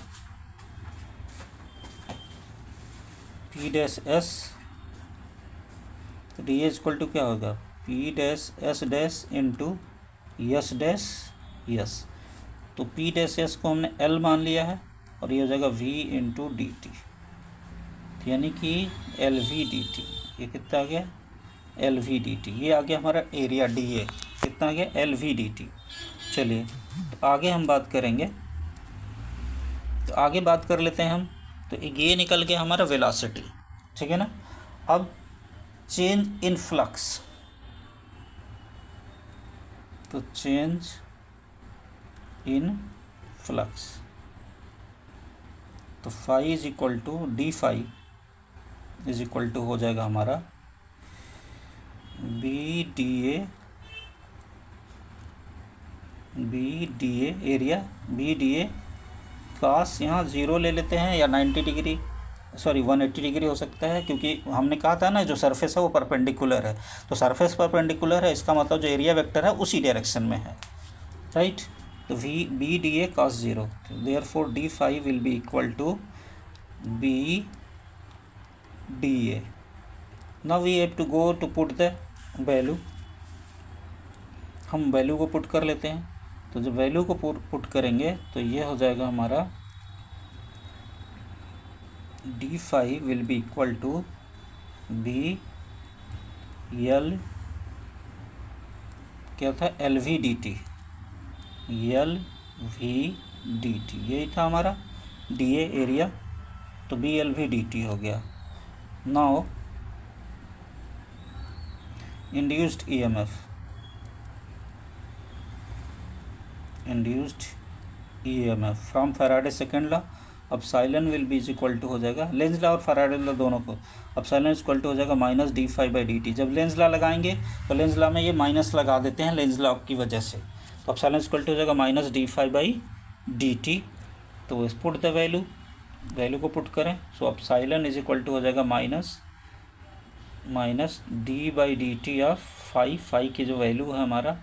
पी डैश एस, तो डी इक्वल टू क्या होगा, P dash S dash into yes dash yes. तो पी डैश एस को हमने एल मान लिया है और ये हो जाएगा वी इंटू डी टी, यानी कि एल वी डी टी। ये कितना आ गया? L V D T. ये आ गया हमारा एरिया डी ए, कितना आ गया? L V D T. चलिए तो आगे हम बात करेंगे, तो आगे बात कर लेते हैं हम। तो ये निकल गया हमारा वेलोसिटी, ठीक है ना। अब चेंज इन फ्लक्स, तो चेंज इन फ्लक्स, तो phi is equal to D phi is equal to हो जाएगा हमारा B D A area, B D A cos, यहाँ 0 ले लेते हैं या 90 डिग्री, सॉरी 180 डिग्री हो सकता है, क्योंकि हमने कहा था ना जो सरफेस है वो परपेंडिकुलर है, तो सरफेस परपेंडिकुलर है, इसका मतलब जो एरिया वेक्टर है उसी डायरेक्शन में है, राइट। तो we B D A cos 0, therefore D phi will be equal to B D A. Now we have to go to put the value, हम वैल्यू को पुट कर लेते हैं। तो जब वैल्यू को पुट करेंगे तो ये हो जाएगा हमारा D phi will be equal to B L, क्या था? L V D T, L V D T, यही था हमारा डी ए एरिया, तो B L V D T हो गया। Now induced EMF, induced EMF from Faraday second law, epsilon will be is equal to हो जाएगा Lenz law और Faraday law दोनों को, अपसाइलन इज इक्वल टू हो जाएगा minus D phi by D T. जब लेंज लॉ लगाएंगे तो लेंज लॉ में ये माइनस लगा देते हैं लेंज लॉ की वजह से, तो अपसाइलन इज इक्वल टू हो जाएगा minus D phi by D T. तो पुट द वैल्यू, वैल्यू को पुट करें, so epsilon is equal to हो जाएगा minus D by D T of phi की जो वैल्यू है हमारा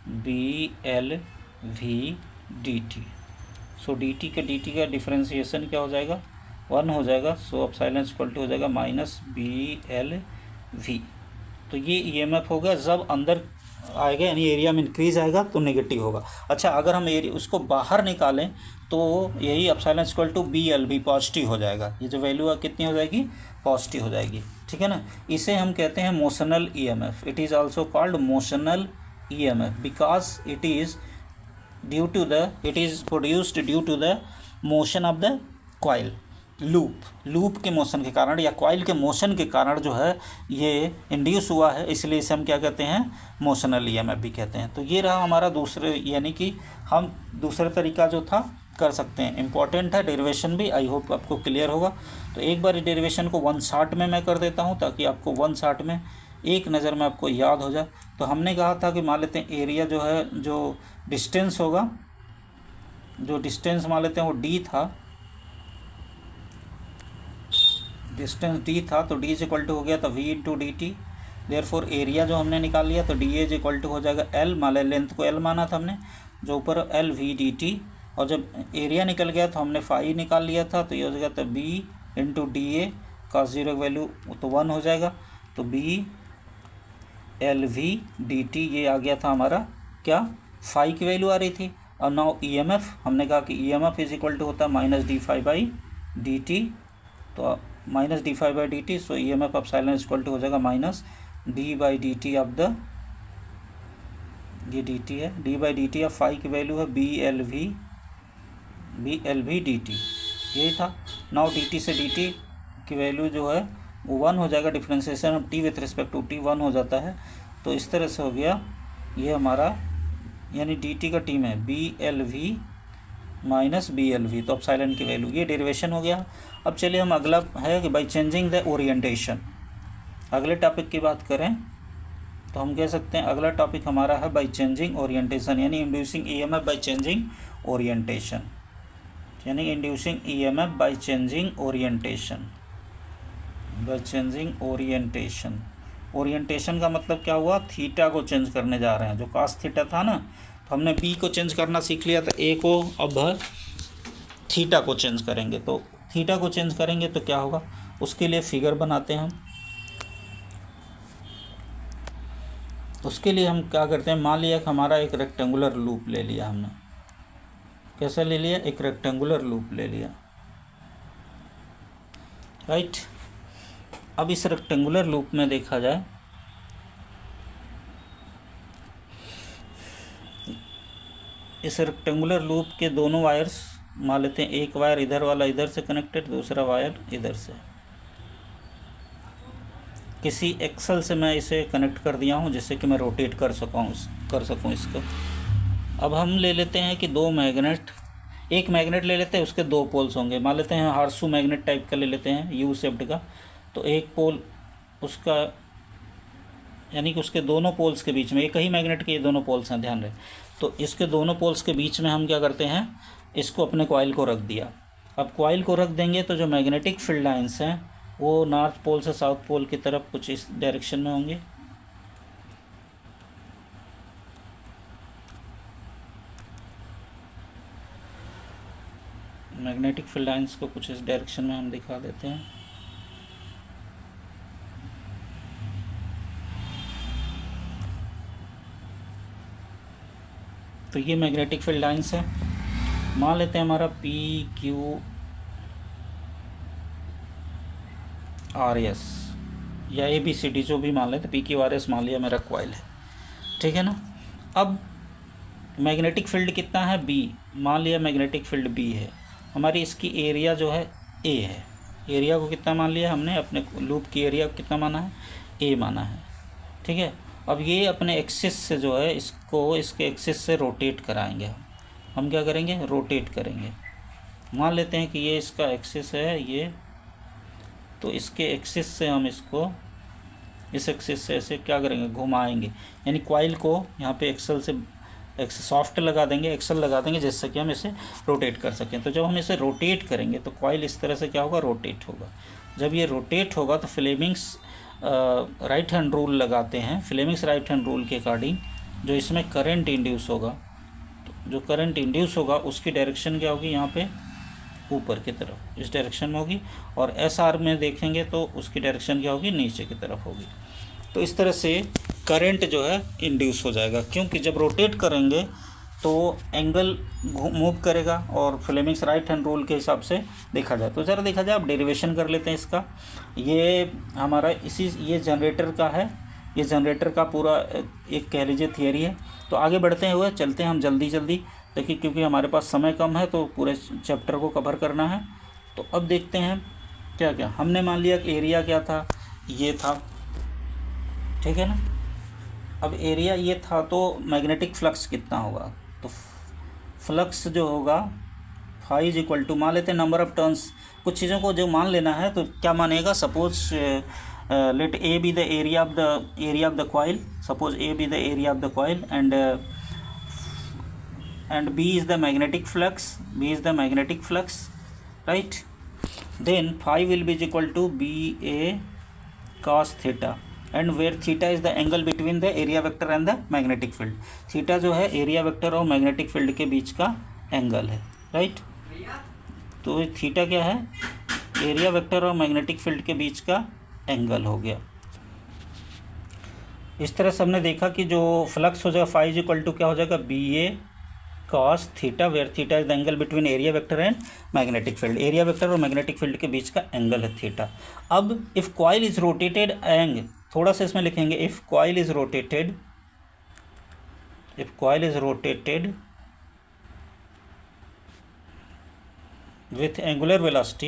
B L V D T. So D T का डिफ्रेंसिएशन क्या हो जाएगा? 1 हो जाएगा। सो अपसाइलन इक्वल टू हो जाएगा माइनस बी एल वी। तो ये ईएमएफ होगा जब अंदर आएगा, यानी एरिया में इंक्रीज आएगा तो नेगेटिव होगा। अच्छा, अगर हम एरिया उसको बाहर निकालें तो यही epsilon equal to B L V positive हो जाएगा। ये जो वैल्यू है कितनी हो जाएगी? पॉजिटिव हो जाएगी, ठीक है ना। इसे हम कहते हैं motional EMF. It is also called motional EMF because it is produced due to the motion of the coil, loop के मोशन के कारण या कॉइल के मोशन के कारण जो है ये इंड्यूस हुआ है, इसलिए इसे हम क्या कहते हैं? मोशनल ईएमएफ भी कहते हैं। तो ये रहा हमारा दूसरे, यानी कि हम दूसरा तरीका जो था कर सकते हैं। इंपॉर्टेंट है डेरिवेशन भी, आई होप आपको क्लियर होगा। तो एक बार डेरिवेशन को 1 शॉट में मैं कर देता हूँ ताकि आपको 1 शॉट में एक नज़र में आपको याद हो जाए। तो हमने कहा था कि मान लेते हैं एरिया जो है, जो डिस्टेंस होगा, जो डिस्टेंस मान लेते हैं वो डी था, डिस्टेंस डी था, तो डी इज इक्वल टू हो गया था V into D T. Therefore area जो हमने निकाल लिया तो डी इज इक्वल टू हो जाएगा एल, मान लें लेंथ को एल माना था हमने, जो ऊपर एल वी डी टी, और जब एरिया निकल गया तो हमने फाई निकाल लिया था, तो ये हो जाएगा तो बी इंटू डी ए का 0 वैल्यू तो 1 हो जाएगा, तो B L V D T ये आ गया था हमारा क्या? फाई की वैल्यू आ रही थी। और नाउ ईएमएफ, हमने कहा कि ईएमएफ इज इक्वल टू होता है minus D phi by D T, तो minus D phi by D T, so EMF epsilon is equal to हो जाएगा minus D by D T of the, ये D T है, D by D T of phi की value है B L V D T, यही था। Now D T से D T की वैल्यू जो है वो 1 हो जाएगा, differentiation of T with respect to T 1 हो जाता है। तो इस तरह से हो गया ये हमारा, यानी डी टी का टी में B L V minus B L V, तो अपसाइलन की वैल्यू, ये डेरिवेशन हो गया। अब चलिए हम अगला है कि बाई चेंजिंग द ओरिएंटेशन, अगले टॉपिक की बात करें तो हम कह सकते हैं अगला टॉपिक हमारा है बाई चेंजिंग ओरिएंटेशन, यानी inducing EMF by changing orientation, यानी inducing EMF by changing orientation, by changing orientation. Orientation का मतलब क्या हुआ? थीटा को चेंज करने जा रहे हैं। जो कास थीटा था ना, तो हमने बी को चेंज करना सीख लिया था, ए को, अब थीटा को चेंज करेंगे। तो थीटा को चेंज करेंगे तो क्या होगा, उसके लिए फिगर बनाते हैं हम। उसके लिए हम क्या करते हैं, मान लिया कि हमारा एक रेक्टेंगुलर लूप ले लिया हमने। कैसा ले लिया, एक रेक्टेंगुलर लूप ले लिया, राइट। अब इस रेक्टेंगुलर लूप में देखा जाए, इस रेक्टेंगुलर लूप के दोनों वायर्स मान लेते हैं, एक वायर इधर वाला इधर से कनेक्टेड, दूसरा वायर इधर से। किसी एक्सल से मैं इसे कनेक्ट कर दिया हूँ जिससे कि मैं रोटेट कर सकूँ इसको। अब हम ले लेते हैं कि दो मैग्नेट, एक मैग्नेट ले लेते हैं, उसके दो पोल्स होंगे। मान लेते हैं हार्सू मैग्नेट टाइप का ले लेते हैं, यू शेप्ड का। तो एक पोल उसका, यानी कि उसके दोनों पोल्स के बीच में, एक ही मैग्नेट के ये दोनों पोल्स हैं, ध्यान रहे। तो इसके दोनों पोल्स के बीच में हम क्या करते हैं, इसको अपने कॉइल को रख दिया। अब कॉइल को रख देंगे तो जो मैग्नेटिक फील्ड लाइंस हैं वो नॉर्थ पोल से साउथ पोल की तरफ कुछ इस डायरेक्शन में होंगे। मैग्नेटिक फील्ड लाइंस को कुछ इस डायरेक्शन में हम दिखा देते हैं। तो ये मैग्नेटिक फील्ड लाइंस है। मान लेते हैं हमारा पी क्यू आर एस या ए बी सी डी, जो भी मान लेते, पी क्यू आर एस मान लिया मेरा कॉइल है, ठीक है ना। अब मैग्नेटिक फील्ड कितना है, बी मान लिया, मैग्नेटिक फील्ड बी है हमारी। इसकी एरिया जो है ए है, एरिया को कितना मान लिया हमने, अपने लूप की एरिया को कितना माना है, ए माना है, ठीक है। अब ये अपने एक्सिस से जो है, इसको इसके एक्सिस से रोटेट कराएंगे हम क्या करेंगे, रोटेट करेंगे। मान लेते हैं कि ये इसका एक्सिस है ये, तो इसके एक्सिस से हम इसको इस एक्सिस से ऐसे क्या करेंगे, घुमाएंगे। यानी कॉइल को यहाँ पे एक्सल से सॉफ्ट लगा देंगे, एक्सल लगा देंगे, जिससे कि हम इसे रोटेट कर सकें। तो जब हम इसे रोटेट करेंगे तो कॉइल इस तरह से क्या होगा, रोटेट होगा। जब ये रोटेट होगा तो फ्लेमिंग्स राइट हैंड रूल लगाते हैं। फ्लेमिंग्स राइट हैंड रूल के अकॉर्डिंग जो इसमें करंट इंड्यूस होगा, तो जो करंट इंड्यूस होगा उसकी डायरेक्शन क्या होगी, यहाँ पे ऊपर की तरफ इस डायरेक्शन में होगी। और एस आर में देखेंगे तो उसकी डायरेक्शन क्या होगी, नीचे की तरफ होगी। तो इस तरह से करंट जो है इंड्यूस हो जाएगा, क्योंकि जब रोटेट करेंगे तो एंगल मूव करेगा और फ्लेमिंग्स राइट हैंड रूल के हिसाब से देखा जाए। तो ज़रा देखा जाए, अब डेरिवेशन कर लेते हैं इसका। ये हमारा ये जनरेटर का है, ये जनरेटर का पूरा एक कह लीजिए थियरी है। तो आगे बढ़ते हुए चलते हैं हम जल्दी देखिए, क्योंकि हमारे पास समय कम है तो पूरे चैप्टर को कवर करना है। तो अब देखते हैं क्या क्या हमने मान लिया कि एरिया क्या था, ये था, ठीक है ना। अब एरिया ये था, तो मैग्नेटिक फ्लक्स कितना होगा, तो फ्लक्स जो होगा फाई इज इक्वल टू, मान लेते हैं नंबर ऑफ टर्न्स। कुछ चीज़ों को जो मान लेना है तो क्या मानेगा, suppose let A be the area of the coil, suppose A be the area of the coil and B is the magnetic flux, right? Then phi will be equal to BA cos theta, and where theta is the angle between the area vector and the magnetic field. Theta जो है area vector और magnetic field के बीच का angle है, right. तो theta क्या है, एरिया वेक्टर और मैग्नेटिक फील्ड के बीच का एंगल हो गया। इस तरह से हमने देखा कि जो फ्लक्स हो जाएगा फाई इज इक्वल टू क्या हो जाएगा, BA cos theta, where theta is the angle between area vector and magnetic field. Area vector और मैग्नेटिक फील्ड के बीच का एंगल है थीटा। अब इफ़ कॉइल इज रोटेटेड थोड़ा सा इसमें लिखेंगे, if coil is rotated with angular velocity,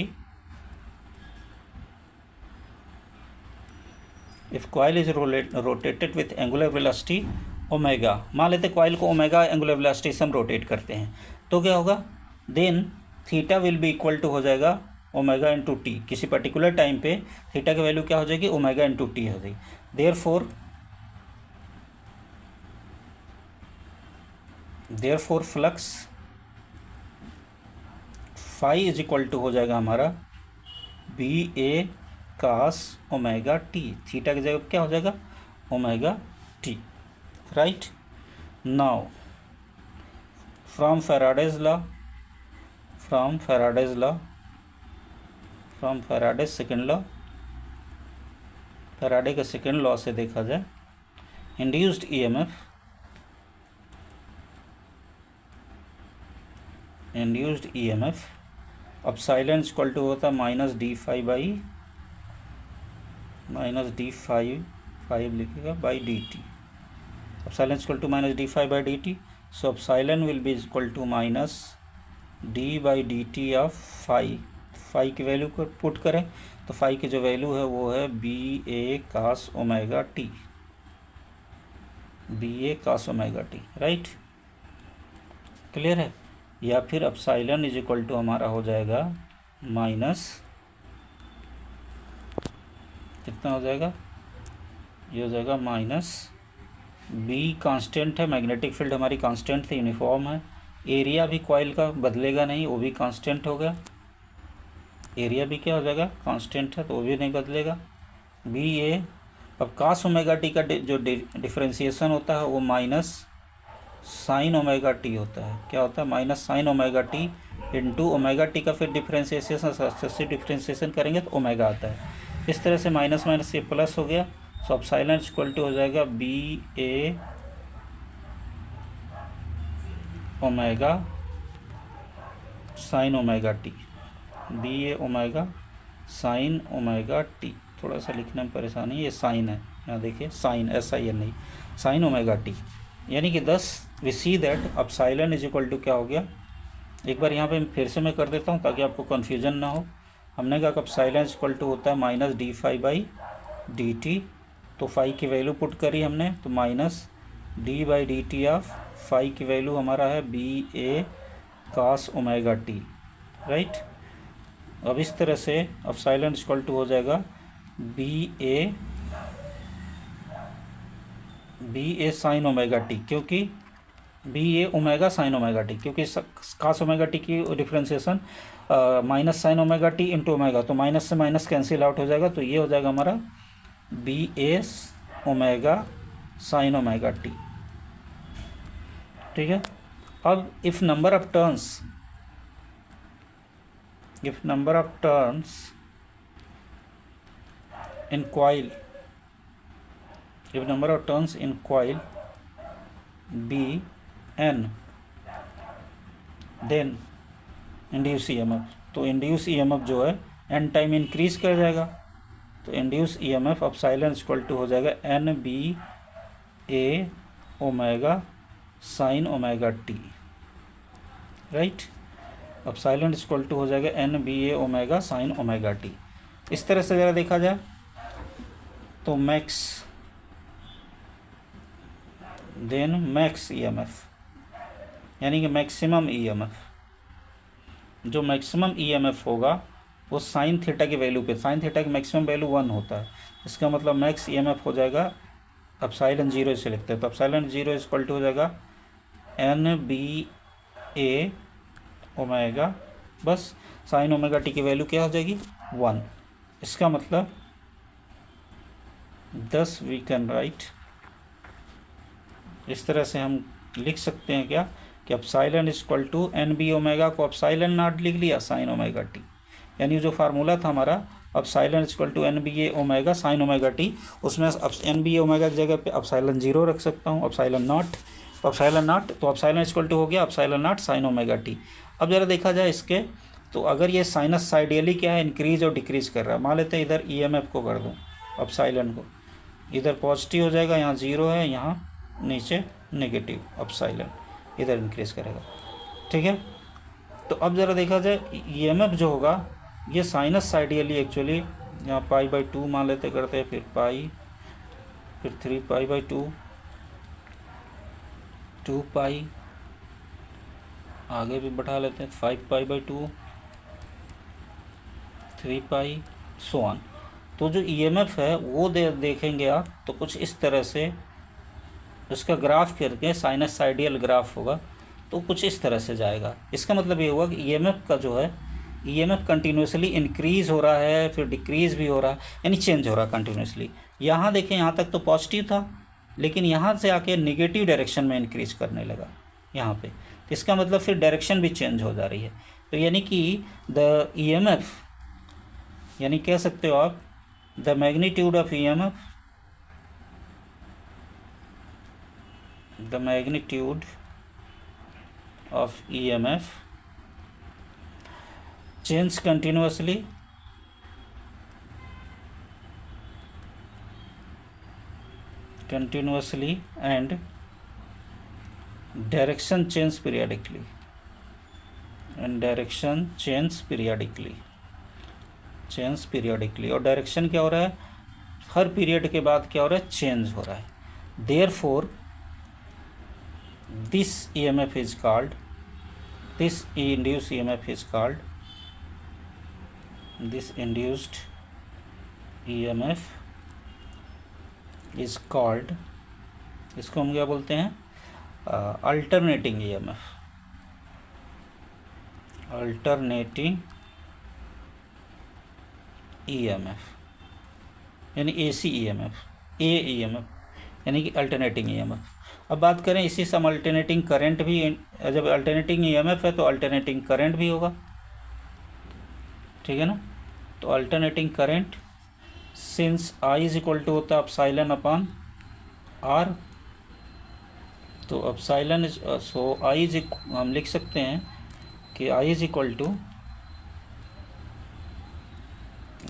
if coil is rotated with angular velocity omega, मान लेते कॉइल को ओमेगा एंगुलर वेलोसिटी से हम रोटेट करते हैं, तो क्या होगा, then theta will be equal to हो जाएगा ओमेगा इंटू टी। किसी पर्टिकुलर टाइम पे थीटा की वैल्यू क्या हो जाएगी, ओमेगा इंटू टी हो जाएगी। Therefore flux phi is equal to हो जाएगा हमारा BA cos omega T. Theta की जगह क्या हो जाएगा, omega T, right. Now from Faraday's second law, Faraday के सेकेंड लॉ से देखा जाए induced EMF epsilon equal to होता है माइनस डी फाइव लिखेगा by D T. Epsilon equal to minus D phi by D T. So epsilon will be equal to minus D by D T of phi की value को put करें तो phi की जो value है वो है B A cos omega T. Right, clear है. या फिर अपसाइलन इज इक्वल टू हमारा हो जाएगा माइनस, कितना हो जाएगा, ये हो जाएगा माइनस बी. कांस्टेंट है, मैग्नेटिक फील्ड हमारी कांस्टेंट थी, यूनिफॉर्म है. एरिया भी कॉइल का बदलेगा नहीं, वो भी कांस्टेंट हो गया. एरिया भी क्या हो जाएगा, कांस्टेंट है, तो वो भी नहीं बदलेगा. बी ए. अब कास ओमेगा टी का जो डिफरेंशिएशन होता है वो माइनस साइन ओमेगा टी होता है. क्या होता है, minus sign omega T into omega T का फिर डिफरेंशिएशन करेंगे तो ओमेगा आता है. इस तरह से माइनस माइनस ये प्लस हो गया. सो अपसाइलन इक्वल टू हो जाएगा B A omega sine omega T. B A omega sine omega T. थोड़ा सा लिखने में परेशानी, ये साइन है, यहाँ देखिए साइन, SIN नहीं, साइन ओमेगा टी. यानी कि 10 we see that epsilon is equal to क्या हो गया. एक बार यहाँ पे फिर से मैं कर देता हूँ ताकि आपको कन्फ्यूजन ना हो. हमने कहा कि अपसाइलन इक्वल टू होता है minus D phi by D T. तो फाइव की वैल्यू पुट करी हमने, तो minus D by D T of phi की वैल्यू हमारा है B A cos omega T. Right. अब इस तरह से अपसाइलन इक्वल टू हो जाएगा बी ए साइन ओमेगा टी, क्योंकि B A omega sine omega T, क्योंकि कास ओमेगा टी की differentiation minus sign omega T into omega, तो माइनस से माइनस कैंसिल आउट हो जाएगा. तो ये हो जाएगा हमारा B A omega sine omega T. ठीक है. अब if number of turns in coil be n, then induce EMF. तो इंड्यूस EMF जो है n टाइम इंक्रीज कर जाएगा. तो induce EMF epsilon equal to हो जाएगा N B A omega sine omega T. Right. Epsilon equal to हो जाएगा N B A omega sine omega T. इस तरह से ज़रा देखा जाए तो मैक्स EMF यानी कि मैक्सिमम EMF, जो मैक्सिमम EMF होगा वो साइन थीटा की वैल्यू पे, साइन थीटा की मैक्सिमम वैल्यू 1 होता है. इसका मतलब मैक्स EMF हो जाएगा, अपसाइलन 0 से लिखते हैं, तो अपसाइलन 0 इक्वल टू हो जाएगा एन बी ए ओमेगा, बस साइन ओमेगा टी की वैल्यू क्या हो जाएगी 1. इसका मतलब 10 वी कैन राइट, इस तरह से हम लिख सकते हैं क्या कि epsilon equal to N B omega को अपसाइलन नॉट लिख लिया साइन ओमेगा टी. यानी जो फार्मूला था हमारा epsilon equal to N B A omega sine omega T, उसमें एन बी ए ओमेगा की जगह पे अपसाइलन 0 रख सकता हूँ, अपसाइलन नॉट, तो अपसाइलन इक्वल टू हो गया epsilon not sine omega T. अब ज़रा देखा जाए इसके, तो अगर ये साइनस साइडियली क्या है, इंक्रीज और डिक्रीज कर रहा है. मान लेते हैं इधर EMF को कर दूँ, अपसाइलन को, इधर पॉजिटिव हो जाएगा, यहाँ 0 है, यहाँ नीचे नेगेटिव, अपसाइलन इधर इंक्रीज करेगा. ठीक है. तो अब ज़रा देखा जाए EMF जो होगा ये साइनस साइडियली एक्चुअली यहाँ पाई बाई 2 मान लेते करते हैं, फिर पाई, फिर 3 पाई बाई 2, 2 पाई, आगे भी बढ़ा लेते हैं 5 pi by 2, 3 pi, so on. तो जो EMF है वो देखेंगे आप तो कुछ इस तरह से उसका ग्राफ करके, साइनस साइडियल ग्राफ होगा तो कुछ इस तरह से जाएगा. इसका मतलब ये हुआ कि EMF का जो है, EMF कंटिन्यूसली इंक्रीज़ हो रहा है, फिर डिक्रीज़ भी हो रहा है, यानी चेंज हो रहा है कंटिन्यूसली. यहाँ देखें, यहाँ तक तो पॉजिटिव था, लेकिन यहाँ से आके नेगेटिव डायरेक्शन में इंक्रीज़ करने लगा यहाँ पे. तो इसका मतलब फिर डायरेक्शन भी चेंज हो जा रही है. तो यानी कि द EMF, यानी कह सकते हो आप the magnitude of EMF the magnitude of EMF change continuously and direction change periodically और डायरेक्शन क्या हो रहा है, हर पीरियड के बाद क्या हो रहा है, चेंज हो रहा है. Therefore this EMF is called, this induced EMF is called, this induced EMF is called, इसको हम क्या बोलते हैं, अल्टरनेटिंग EMF, यानी AC EMF, AEMF यानी कि अल्टरनेटिंग EMF. अब बात करें इसी से हम अल्टरनेटिंग करंट भी, जब अल्टरनेटिंग EMF है तो अल्टरनेटिंग करंट भी होगा, ठीक है ना. तो alternating current since I is equal to होता है एप्सिलॉन अपॉन R, तो एप्सिलॉन सो I इज, हम लिख सकते हैं कि I is equal to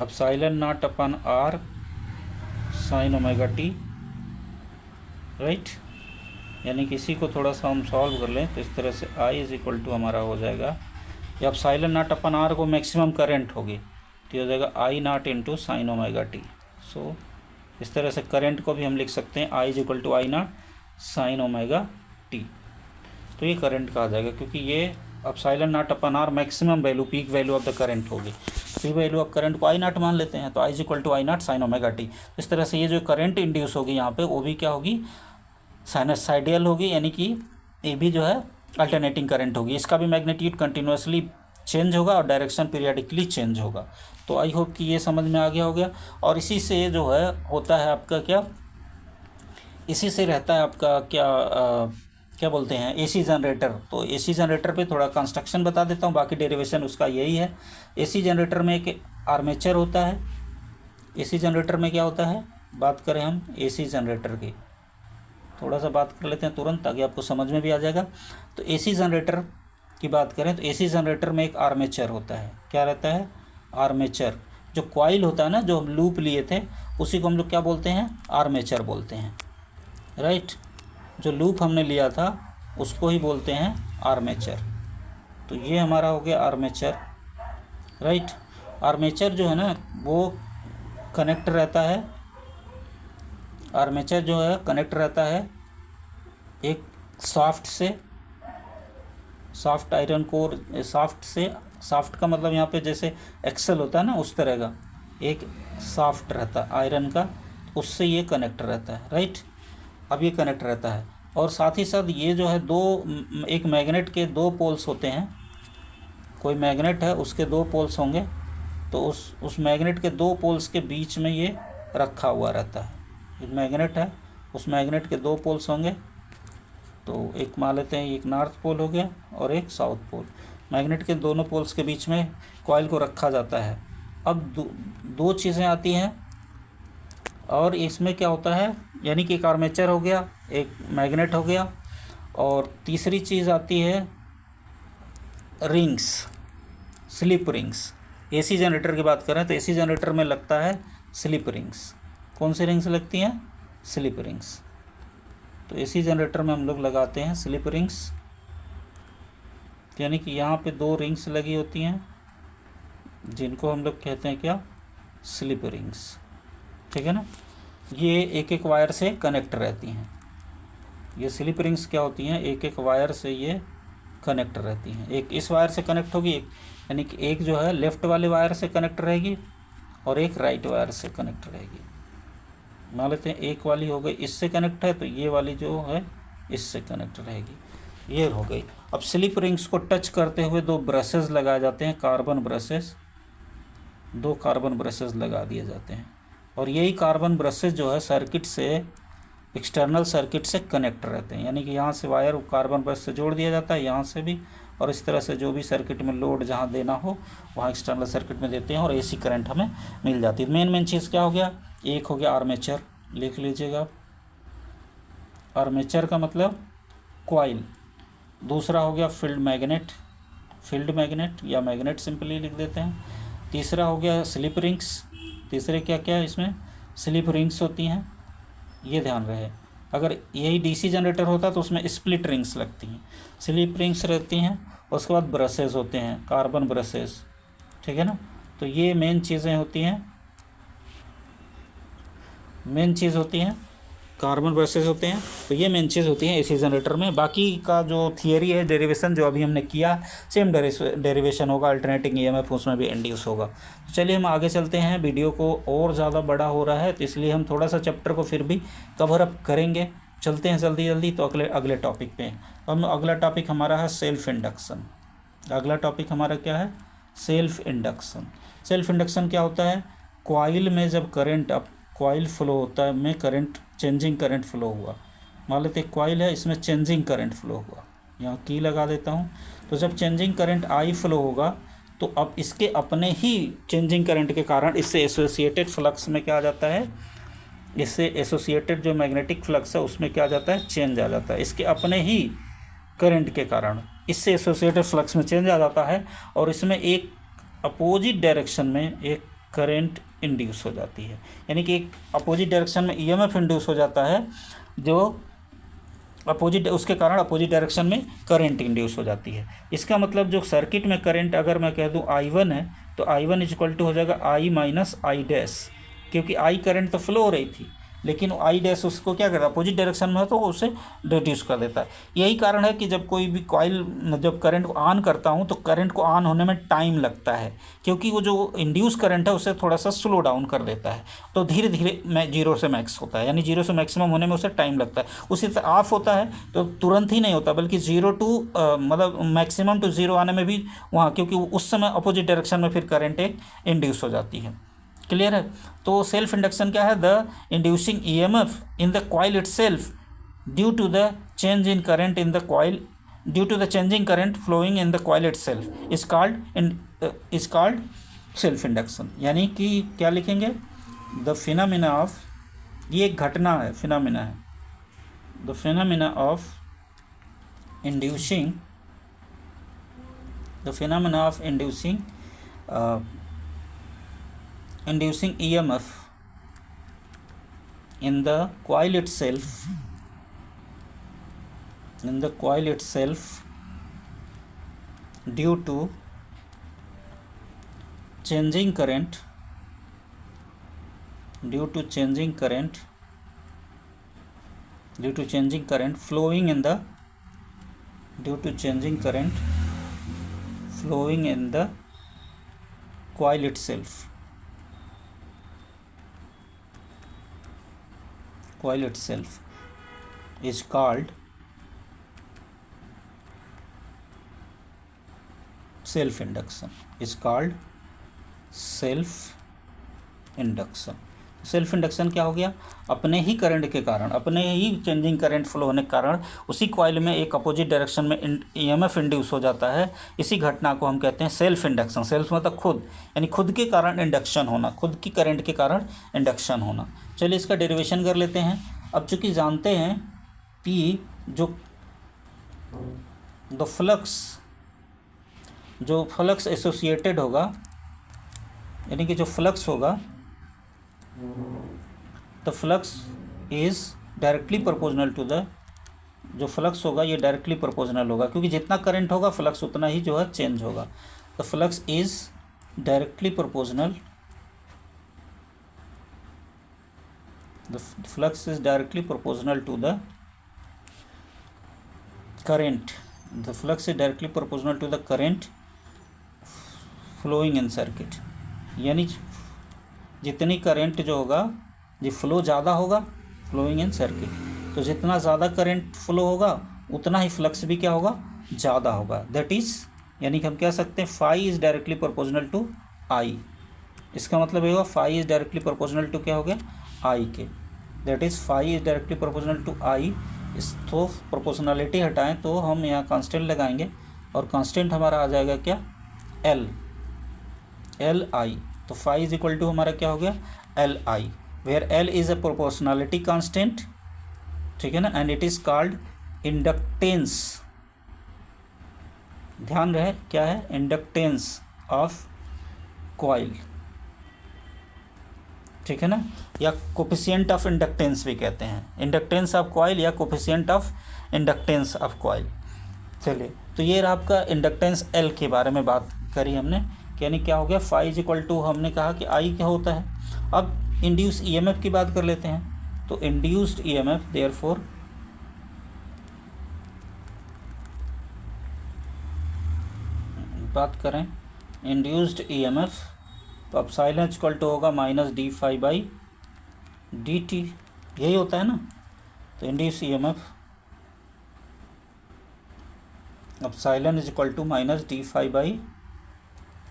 epsilon not upon R sine omega T, right. यानी कि इसी को थोड़ा सा हम सॉल्व कर लें तो इस तरह से I इज इक्वल टू हमारा हो जाएगा, या एप्सिलॉन नॉट अपन R को मैक्सिमम करंट होगी तो हो जाएगा I naught into sine omega T. So इस तरह से करंट को भी हम लिख सकते हैं I is equal to I not sine omega T. तो ये करंट कहा जाएगा क्योंकि ये epsilon not upon R maximum value, peak value of the current होगी. पीक वैल्यू ऑफ करंट को I नॉट मान लेते हैं तो I is equal to I not sine omega T. इस तरह से ये जो करंट इंड्यूस होगी यहाँ पे वो भी क्या होगी, साइनसाइडियल होगी, यानी कि ये भी जो है अल्टरनेटिंग करंट होगी. इसका भी मैग्नीट्यूड कंटिन्यूसली चेंज होगा और डायरेक्शन पीरियडिकली चेंज होगा. तो आई होप कि ये समझ में आ गया होगा. और इसी से जो है होता है आपका क्या, इसी से रहता है आपका क्या बोलते हैं, AC जनरेटर. तो AC जनरेटर पे थोड़ा कंस्ट्रक्शन बता देता हूँ, बाकी डेरिवेशन उसका यही है. AC जनरेटर में एक आर्मेचर होता है. AC जनरेटर में क्या होता है, बात करें हम AC जनरेटर की, थोड़ा सा बात कर लेते हैं तुरंत ताकि आपको समझ में भी आ जाएगा. तो AC जनरेटर की बात करें तो AC जनरेटर में एक आर्मेचर होता है. क्या रहता है, आर्मेचर. जो कॉइल होता है ना, जो हम लूप लिए थे उसी को हम लोग क्या बोलते हैं, आर्मेचर बोलते हैं, राइट. जो लूप हमने लिया था उसको ही बोलते हैं आर्मेचर. तो ये हमारा हो गया आर्मेचर, राइट. आर्मेचर जो है ना वो कनेक्ट रहता है, आर्मेचर जो है कनेक्ट रहता है एक सॉफ्ट से, सॉफ्ट आयरन कोर, सॉफ्ट से, सॉफ्ट का मतलब यहाँ पे जैसे एक्सल होता है ना उस तरह का एक सॉफ्ट रहता है आयरन का, उससे ये कनेक्ट रहता है, राइट. अब ये कनेक्ट रहता है और साथ ही साथ ये जो है एक मैग्नेट के दो पोल्स होते हैं. कोई मैग्नेट है उसके दो पोल्स होंगे तो उस मैग्नेट के दो पोल्स के बीच में ये रखा हुआ रहता है. एक मैग्नेट है, उस मैग्नेट के दो पोल्स होंगे, तो एक मान लेते हैं एक नॉर्थ पोल हो गया और एक साउथ पोल. मैग्नेट के दोनों पोल्स के बीच में कॉइल को रखा जाता है. अब दो चीज़ें आती हैं और इसमें क्या होता है, यानी कि एक आर्मेचर हो गया, एक मैग्नेट हो गया, और तीसरी चीज़ आती है rings, slip rings. AC generator की बात करें तो AC जनरेटर में लगता है स्लिप रिंग्स. कौन सी रिंग्स लगती हैं, स्लिप रिंग्स. तो AC जनरेटर में हम लोग लगाते हैं स्लिप रिंग्स, यानी कि यहाँ पे दो रिंग्स लगी होती हैं जिनको हम लोग कहते हैं क्या, स्लिप रिंग्स, ठीक है ना. ये एक एक वायर से कनेक्ट रहती हैं. ये स्लिप रिंग्स क्या होती हैं, एक एक वायर से ये कनेक्ट रहती हैं. एक इस वायर से कनेक्ट होगी, यानी कि एक जो है लेफ़्ट वाले वायर से कनेक्ट रहेगी और एक राइट वायर से कनेक्ट रहेगी. मान लेते हैं एक वाली हो गई इससे कनेक्ट है तो ये वाली जो है इससे कनेक्ट रहेगी. ये हो गई. अब स्लिप रिंग्स को टच करते हुए दो ब्रशेस लगाए जाते हैं, कार्बन ब्रशेस, दो कार्बन ब्रशेस लगा दिए जाते हैं और यही कार्बन ब्रशेस जो है सर्किट से, एक्सटर्नल सर्किट से कनेक्ट रहते हैं. यानी कि यहाँ से वायर कार्बन ब्रश से जोड़ दिया जाता है, यहाँ से भी, और इस तरह से जो भी सर्किट में लोड जहाँ देना हो वहाँ एक्सटर्नल सर्किट में देते हैं और AC करंट हमें मिल जाती है. मेन चीज़ क्या हो गया, एक हो गया आर्मेचर, लिख लीजिएगा. आर्मेचर का मतलब कॉइल। दूसरा हो गया फील्ड मैग्नेट या मैग्नेट सिंपली लिख देते हैं। तीसरा हो गया स्लिप रिंग्स। तीसरे क्या क्या है इसमें, स्लिप रिंग्स होती हैं, ये ध्यान रहे। अगर यही डीसी जनरेटर होता तो उसमें स्प्लिट रिंग्स लगती हैं, स्लिप रिंग्स रहती हैं। उसके बाद ब्रशेस होते हैं, कार्बन ब्रशेस, ठीक है ना। तो ये मेन चीज़ें होती हैं, मेन चीज़ होती हैं, कार्बन ब्रशेस होते हैं। तो ये मेन चीज़ होती है एसी जनरेटर में। बाकी का जो थियरी है, डेरिवेशन जो अभी हमने किया, सेम डेरिवेशन होगा, अल्टरनेटिंग ईएमएफ उसमें भी इंड्यूस होगा। तो चलिए हम आगे चलते हैं। वीडियो को और ज़्यादा बड़ा हो रहा है तो इसलिए हम थोड़ा सा चैप्टर को फिर भी कवर अप करेंगे। चलते हैं जल्दी जल्दी तो अगले टॉपिक पे। हम अगला टॉपिक हमारा है सेल्फ इंडक्शन। अगला टॉपिक हमारा क्या है, सेल्फ इंडक्शन। सेल्फ इंडक्शन क्या होता है, कॉइल में जब करंट कॉइल फ्लो होता है, में करंट चेंजिंग करंट फ्लो हुआ। मान लेते एक कॉइल है, इसमें चेंजिंग करंट फ्लो हुआ, यहाँ की लगा देता हूँ। तो जब चेंजिंग करंट आई फ्लो होगा तो अब इसके अपने ही चेंजिंग करंट के कारण इससे एसोसिएटेड फ्लक्स में क्या आ जाता है, इससे एसोसिएटेड जो मैग्नेटिक फ्लक्स है उसमें क्या आ जाता है, चेंज आ जाता है। इसके अपने ही करंट के कारण इससे एसोसिएटेड फ्लक्स में चेंज आ जाता है और इसमें एक अपोजिट डायरेक्शन में एक करंट इंड्यूस हो जाती है। यानी कि एक अपोजिट डायरेक्शन में ईएमएफ इंड्यूस हो जाता है, जो अपोजिट, उसके कारण अपोजिट डायरेक्शन में करंट इंड्यूस हो जाती है। इसका मतलब जो सर्किट में करंट अगर मैं कह दूं I1 है तो I1 इक्वल टू हो जाएगा I माइनस आई डैश, क्योंकि I करंट तो फ्लो हो रही थी लेकिन आई डैश उसको क्या करता है, अपोजिट डायरेक्शन में है तो उसे रिड्यूस कर देता है। यही कारण है कि जब कोई भी कॉइल, जब करंट को ऑन करता हूं तो करंट को ऑन होने में टाइम लगता है, क्योंकि वो जो इंड्यूस करंट है उसे थोड़ा सा स्लो डाउन कर देता है। तो धीरे धीरे जीरो से मैक्स होता है, यानी जीरो से मैक्सिमम होने में उसे टाइम लगता है। उसी तरह ऑफ होता है तो तुरंत ही नहीं होता, बल्कि जीरो टू मतलब मैक्सिमम टू जीरो आने में भी वहाँ, क्योंकि उस समय अपोजिट डायरेक्शन में फिर करंट एक इंड्यूस हो जाती है। क्लियर है। तो सेल्फ इंडक्शन क्या है, the inducing EMF in the coil itself due to the change in current in the coil, due to the changing current flowing in the coil itself is called self induction. यानी कि क्या लिखेंगे, the phenomena of, ये एक घटना है, phenomena है, the phenomena of inducing, the phenomena of inducing EMF in the coil itself, due to changing current flowing in the coil itself is called self induction, self induction क्या हो गया, अपने ही current के कारण, अपने ही चेंजिंग करंट फ्लो होने के कारण उसी कॉइल में एक अपोजिट डायरेक्शन में ईएमएफ इंड्यूस हो जाता है। इसी घटना को हम कहते हैं सेल्फ इंडक्शन। सेल्फ मतलब खुद, यानी खुद के कारण इंडक्शन होना, खुद की करंट के कारण इंडक्शन होना। चलिए इसका डेरिवेशन कर लेते हैं। अब चूँकि जानते हैं कि जो फ्लक्स एसोसिएटेड होगा, यानी कि जो फ्लक्स होगा, the flux is directly proportional to the, जो फ्लक्स होगा ये डायरेक्टली प्रोपोर्शनल होगा, क्योंकि जितना करंट होगा फ्लक्स उतना ही जो है चेंज होगा। The flux is directly proportional, the flux is directly proportional to the current, the flux is directly proportional to the current flowing in circuit। यानी जितनी करंट जो होगा, जो फ्लो ज़्यादा होगा फ्लोइंग इन सर्किट, तो जितना ज़्यादा करंट फ्लो होगा उतना ही फ्लक्स भी क्या होगा, ज़्यादा होगा। दैट इज़, यानी कि हम कह सकते हैं phi is directly proportional to I. इसका मतलब ये होगा phi is directly proportional to क्या हो गया, आई के। That is phi is directly proportional to I. इस तो प्रोपोर्शनलिटी हटाएं तो हम यहाँ कांस्टेंट लगाएंगे और कांस्टेंट हमारा आ जाएगा क्या, एल आई। तो फाई इज इक्वल टू हमारा क्या हो गया, L I, where L is a proportionality constant, ठीक है ना, and it is called inductance. ध्यान रहे क्या है, इंडक्टेंस ऑफ कॉइल, ठीक है ना, या कोफिशिएंट ऑफ इंडक्टेंस भी कहते हैं, इंडक्टेंस ऑफ कॉइल या coefficient of inductance of coil. चलिए, तो ये रहा आपका इंडक्टेंस एल के बारे में बात करी हमने, यानी क्या हो गया, फाई इज इक्वल टू, हमने कहा कि आई क्या होता है। अब इंड्यूस ईएमएफ की बात कर लेते हैं, तो इंड्यूस्ड ईएमएफ देयरफॉर बात करें इंड्यूस्ड ईएमएफ, तो अब साइलेंस इक्वल टू होगा minus D phi by D T, यही होता है ना। तो induce EMF epsilon is equal to minus D phi by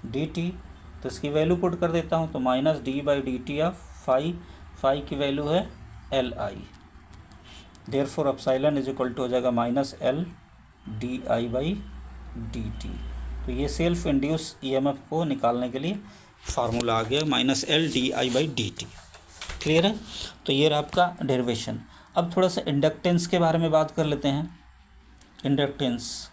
D T, तो इसकी वैल्यू पुट कर देता हूँ, तो minus D by D T of phi, phi की वैल्यू है L I, therefore epsilon is equal to हो जाएगा minus L D I by D T. तो ये सेल्फ इंड्यूस ईएमएफ को निकालने के लिए फार्मूला आ गया, minus L D I by D T. Clear है, तो ये रहा आपका डेरिवेशन। अब थोड़ा सा इंडक्टेंस के बारे में बात कर लेते हैं। इंडक्टेंस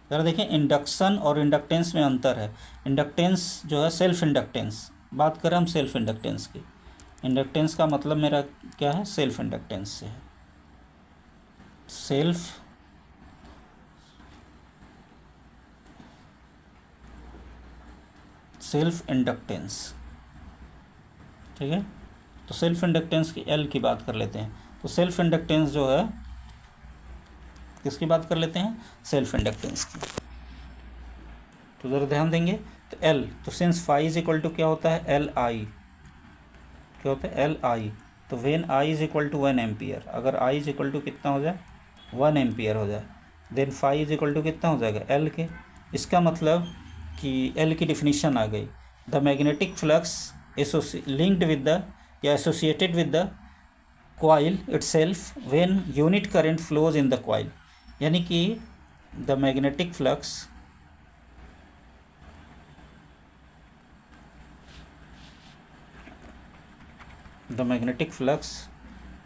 ज़रा देखें, इंडक्शन और इंडक्टेंस में अंतर है। इंडक्टेंस जो है सेल्फ इंडक्टेंस, बात करें हम सेल्फ इंडक्टेंस की, इंडक्टेंस का मतलब मेरा क्या है, सेल्फ इंडक्टेंस से है, सेल्फ इंडक्टेंस, ठीक है। तो सेल्फ इंडक्टेंस की एल की बात कर लेते हैं। तो सेल्फ इंडक्टेंस जो है किसकी बात कर लेते हैं, सेल्फ इंडक्टेंस की। तो ज़रा ध्यान देंगे, तो एल, तो since phi is equal to क्या होता है, एल आई, क्या होता है, एल आई। तो when I is equal to 1 ampere, अगर आई इज इक्वल टू कितना हो जाए, 1 एम्पियर हो जाए, then phi is equal to कितना हो जाएगा, एल के। इसका मतलब कि एल की डिफिनीशन आ गई, the magnetic flux linked with the या associated with the coil itself when unit current flows in the coil, यानी कि the magnetic flux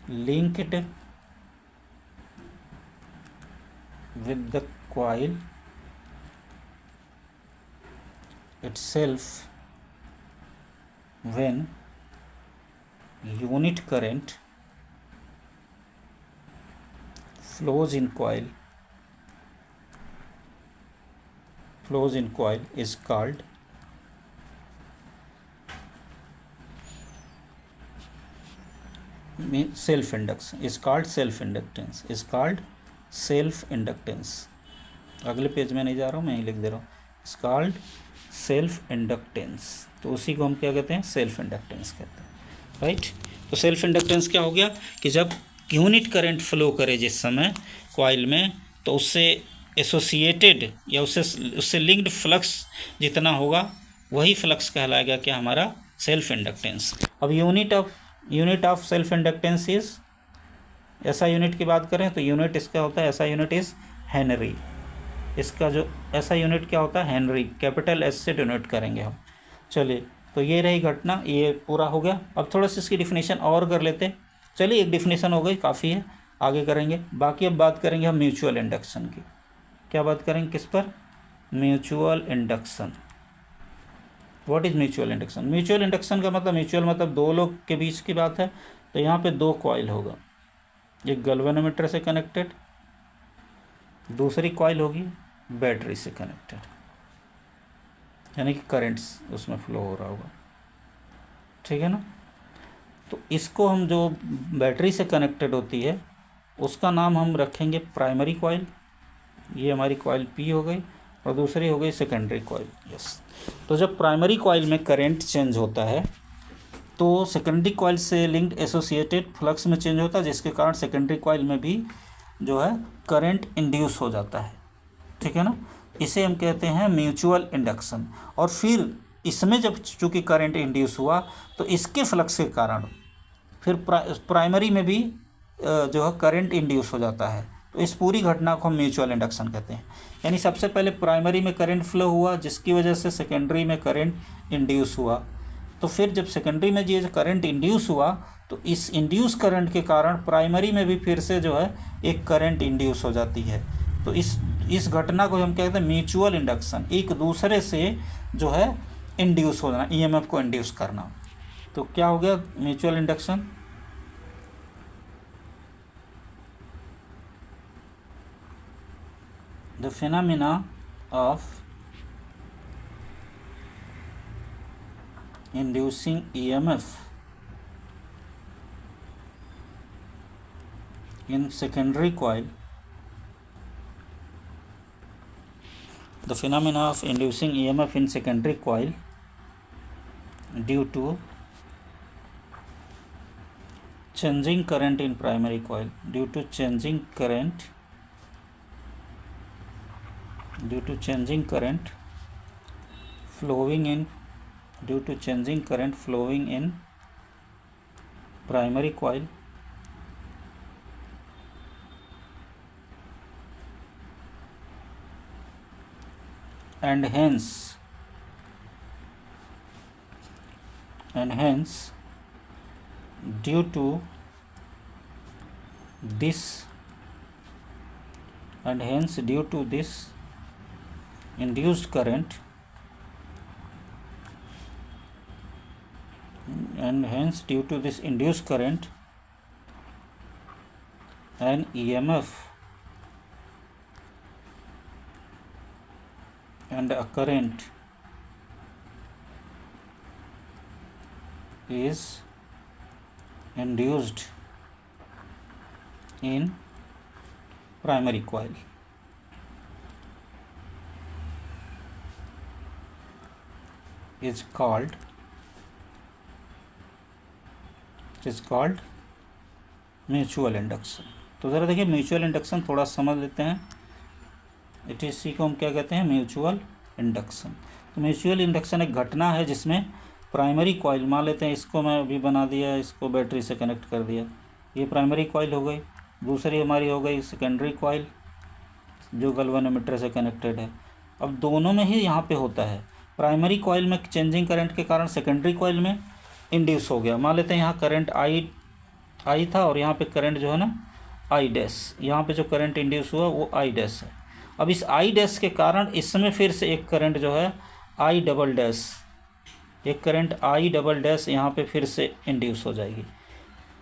linked with the coil itself when unit current flows in coil is called self inductance। अगले page में नहीं जा रहा हूँ, मैं ही लिख दे रहा हूँ, इज कॉल्ड सेल्फ इंडक्टेंस। तो उसी को हम क्या कहते हैं, सेल्फ इंडक्टेंस कहते हैं, राइट। तो सेल्फ इंडक्टेंस क्या हो गया कि जब यूनिट करंट फ्लो करे जिस समय कॉइल में, तो उससे एसोसिएटेड या उससे लिंक्ड फ्लक्स जितना होगा वही फ्लक्स कहलाएगा क्या, हमारा सेल्फ इंडक्टेंस। अब unit of self inductance is, ऐसा यूनिट की बात करें तो यूनिट इसका होता है, ऐसा यूनिट इज़ हेनरी। इसका जो ऐसा यूनिट क्या होता है, हेनरी, कैपिटल एस से डिनोट करेंगे हम। चलिए, तो ये रही घटना, ये पूरा हो गया। अब थोड़ा सा इसकी डिफिनीशन और कर लेते हैं। चलिए, एक डिफिनीशन हो गई, काफ़ी है, आगे करेंगे। बाकी अब बात करेंगे हम म्यूचुअल इंडक्शन की। क्या बात करेंगे, किस पर, mutual induction. What is mutual induction? Mutual induction का मतलब, म्यूचुअल मतलब दो लोग के बीच की बात है। तो यहाँ पे दो कॉइल होगा, एक गैल्वेनोमीटर से कनेक्टेड, दूसरी कॉइल होगी बैटरी से कनेक्टेड, यानी कि करंट्स उसमें फ्लो हो रहा होगा, ठीक है ना। तो इसको हम, जो बैटरी से कनेक्टेड होती है उसका नाम हम रखेंगे प्राइमरी कॉइल। ये हमारी कॉइल पी हो गई, और दूसरी हो गई सेकेंडरी कॉइल। यस, तो जब प्राइमरी कॉइल में करंट चेंज होता है तो सेकेंडरी कॉइल से लिंक्ड एसोसिएटेड फ्लक्स में चेंज होता है, जिसके कारण सेकेंडरी कॉइल में भी जो है करंट इंड्यूस हो जाता है, ठीक है ना। इसे हम कहते हैं म्यूचुअल इंडक्शन। और फिर इसमें जब चूँकि करंट इंड्यूस हुआ तो इसके फ्लक्स के कारण फिर प्राइमरी में भी जो है करंट इंड्यूस हो जाता है। तो इस पूरी घटना को हम म्यूचुअल इंडक्शन कहते हैं। यानी सबसे पहले प्राइमरी में करंट फ्लो हुआ, जिसकी वजह से सेकेंडरी में करंट इंड्यूस हुआ। तो फिर जब सेकेंडरी में ये करंट इंड्यूस हुआ तो तो इस इंड्यूस करंट के कारण प्राइमरी में भी फिर से जो है एक करंट इंड्यूस हो जाती है। तो इस घटना को हम कहते हैं म्यूचुअल इंडक्शन, एक दूसरे से जो है इंड्यूस होना, ईएमएफ को इंड्यूस करना। तो क्या हो गया mutual induction? The phenomena of inducing EMF in secondary coil, the phenomena of inducing EMF in secondary coil due to changing current in primary coil, due to changing current flowing in primary coil and hence due to this induced current an EMF and a current is induced in primary coil. It is called mutual induction. तो ज़रा देखिए mutual induction थोड़ा समझ लेते हैं। इसी को हम क्या कहते हैं? Mutual induction. तो म्यूचुअल इंडक्शन एक घटना है जिसमें प्राइमरी कॉइल, मान लेते हैं इसको मैं अभी बना दिया, इसको बैटरी से कनेक्ट कर दिया, ये प्राइमरी कॉइल हो गई। दूसरी हमारी हो गई सेकेंडरी कॉइल जो गैल्वेनोमीटर से कनेक्टेड है। अब दोनों में ही यहाँ पे होता है, प्राइमरी कॉइल में चेंजिंग करंट के कारण सेकेंडरी कॉइल में इंड्यूस हो गया। मान लेते हैं यहाँ करंट आई था और यहाँ पे करंट जो है ना आई डैश, यहाँ पे जो करंट इंड्यूस हुआ वो आई डैश है। अब इस आई डैश के कारण इसमें फिर से एक करंट जो है आई डबल डैश, एक करंट आई डबल डैश यहाँ पे फिर से इंड्यूस हो जाएगी।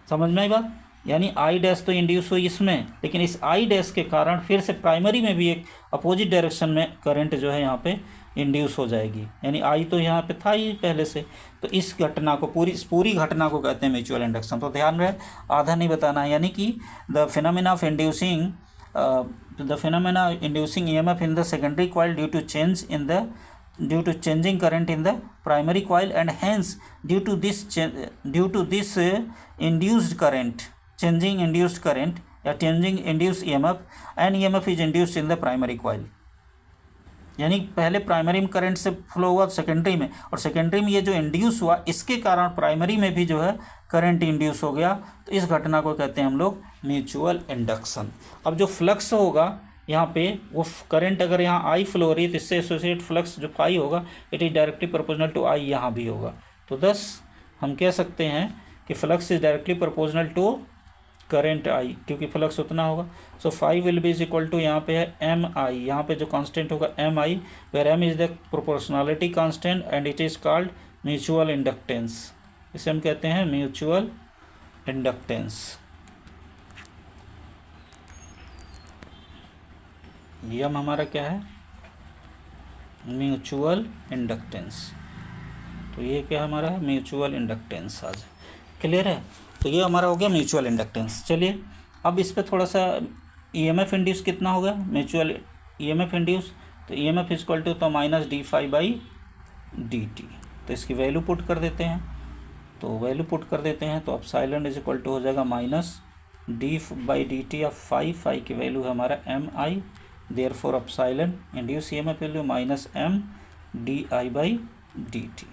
समझ में आई बात? यानी आई डैश तो इंड्यूस हुई इसमें, लेकिन इस आई डैश के कारण फिर से प्राइमरी में भी एक अपोजिट डायरेक्शन में करंट जो है यहाँ पे इंड्यूस हो जाएगी। यानी आई तो यहाँ पे था ही पहले से। तो इस घटना को पूरी घटना को कहते हैं म्यूचुअल इंडक्शन। तो ध्यान रहे, आधा नहीं बताना है। यानी कि the phenomena of inducing EMF in the secondary coil due to changing current in the primary coil, and hence due to this induced current, changing induced current या changing induced EMF, and EMF is induced in the primary coil। यानी पहले primary में current से flow हुआ secondary में, और secondary में ये जो इंड्यूस हुआ इसके कारण प्राइमरी में भी जो है करंट इंड्यूस हो गया। तो इस घटना को कहते हैं हम लोग म्यूचुअल इंडक्शन। अब जो फ्लक्स होगा यहाँ पे, वो करंट अगर यहाँ आई फ्लो हो रही है तो इससे एसोसिएट फ्लक्स जो फाई होगा it is directly proportional to I यहाँ भी होगा। तो थस हम कह सकते हैं कि flux is directly proportional to current I, क्योंकि फ्लक्स उतना होगा। So phi will be is equal to यहाँ पे है एम आई, यहाँ पे जो कांस्टेंट होगा M I, where M is the proportionality constant and it is called mutual inductance. इसे हम कहते हैं म्यूचुअल इंडक्टेंस। यम हमारा क्या है? Mutual inductance. तो ये क्या हमारा है? Mutual inductance. आज क्लियर है? तो ये हमारा हो गया म्यूचुअल इंडक्टेंस। चलिए अब इस पर थोड़ा सा ईएमएफ इंड्यूस कितना होगा? म्यूचुअल ईएमएफ इंड्यूस, तो ईएमएफ इज इक्वल टू तो minus D phi by D T. तो इसकी वैल्यू पुट कर देते हैं, तो अब साइलेंट इज इक्वल टू हो जाएगा minus D by D T of phi की वैल्यू है हमारा एम आई, देयर फोर अब silent induce EMF value minus M d I by D T.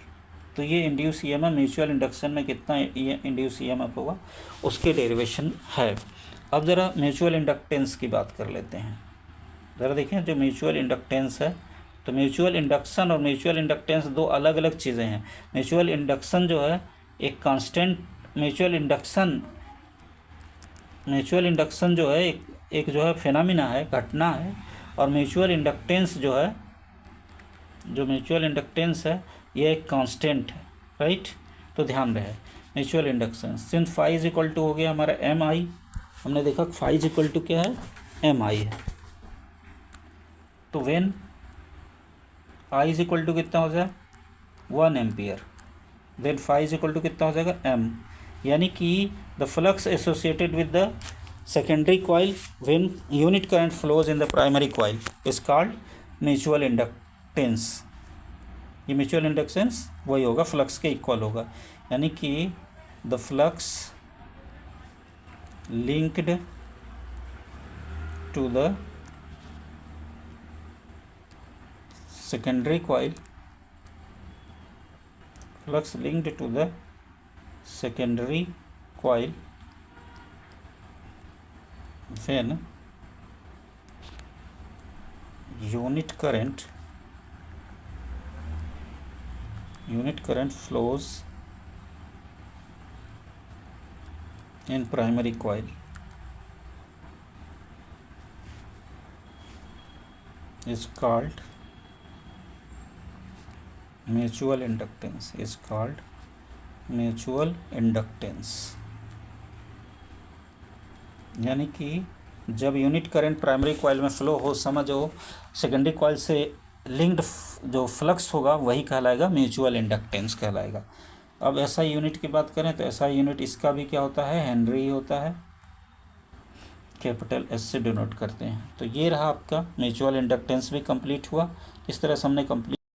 तो ये इंड्यूस ईएमएफ म्यूचुअल इंडक्शन में कितना इंड्यूस ईएमएफ होगा उसके डेरिवेशन है। अब ज़रा म्यूचुअल इंडक्टेंस की बात कर लेते हैं। ज़रा देखें जो म्यूचुअल इंडक्टेंस है, तो म्यूचुअल इंडक्शन और म्यूचुअल इंडक्टेंस दो अलग अलग चीज़ें हैं। म्यूचुअल इंडक्शन जो है एक कांस्टेंट म्यूचुअल इंडक्शन जो है एक जो है फिनोमिना है, घटना है, और म्यूचुअल इंडक्टेंस जो है, जो म्यूचुअल इंडक्टेंस है ये एक कांस्टेंट है, राइट। तो ध्यान रहे mutual induction since phi is equal to हो गया हमारा एम आई, हमने देखा फाई इज इक्वल टू क्या है, एम आई है। तो when I is equal to कितना हो जाए 1 ampere, then phi is equal to कितना हो जाएगा एम, यानी कि the flux associated with the secondary coil when unit current flows in the primary coil is called mutual inductance. ये mutual inductance वही होगा, फ्लक्स के इक्वल होगा, यानी कि the flux linked to the secondary coil, flux linked to the secondary coil when unit current flows in primary coil is called mutual inductance, is called mutual inductance. यानी कि जब unit current primary coil में flow हो, समझो secondary coil से linked जो flux होगा वही कहलाएगा म्यूचुअल इंडक्टेंस कहलाएगा। अब ऐसा यूनिट की बात करें तो ऐसा यूनिट इसका भी क्या होता है, हेनरी होता है, कैपिटल एस से डिनोट करते हैं। तो ये रहा आपका म्यूचुअल इंडक्टेंस भी कंप्लीट हुआ। इस तरह से हमने कंप्लीट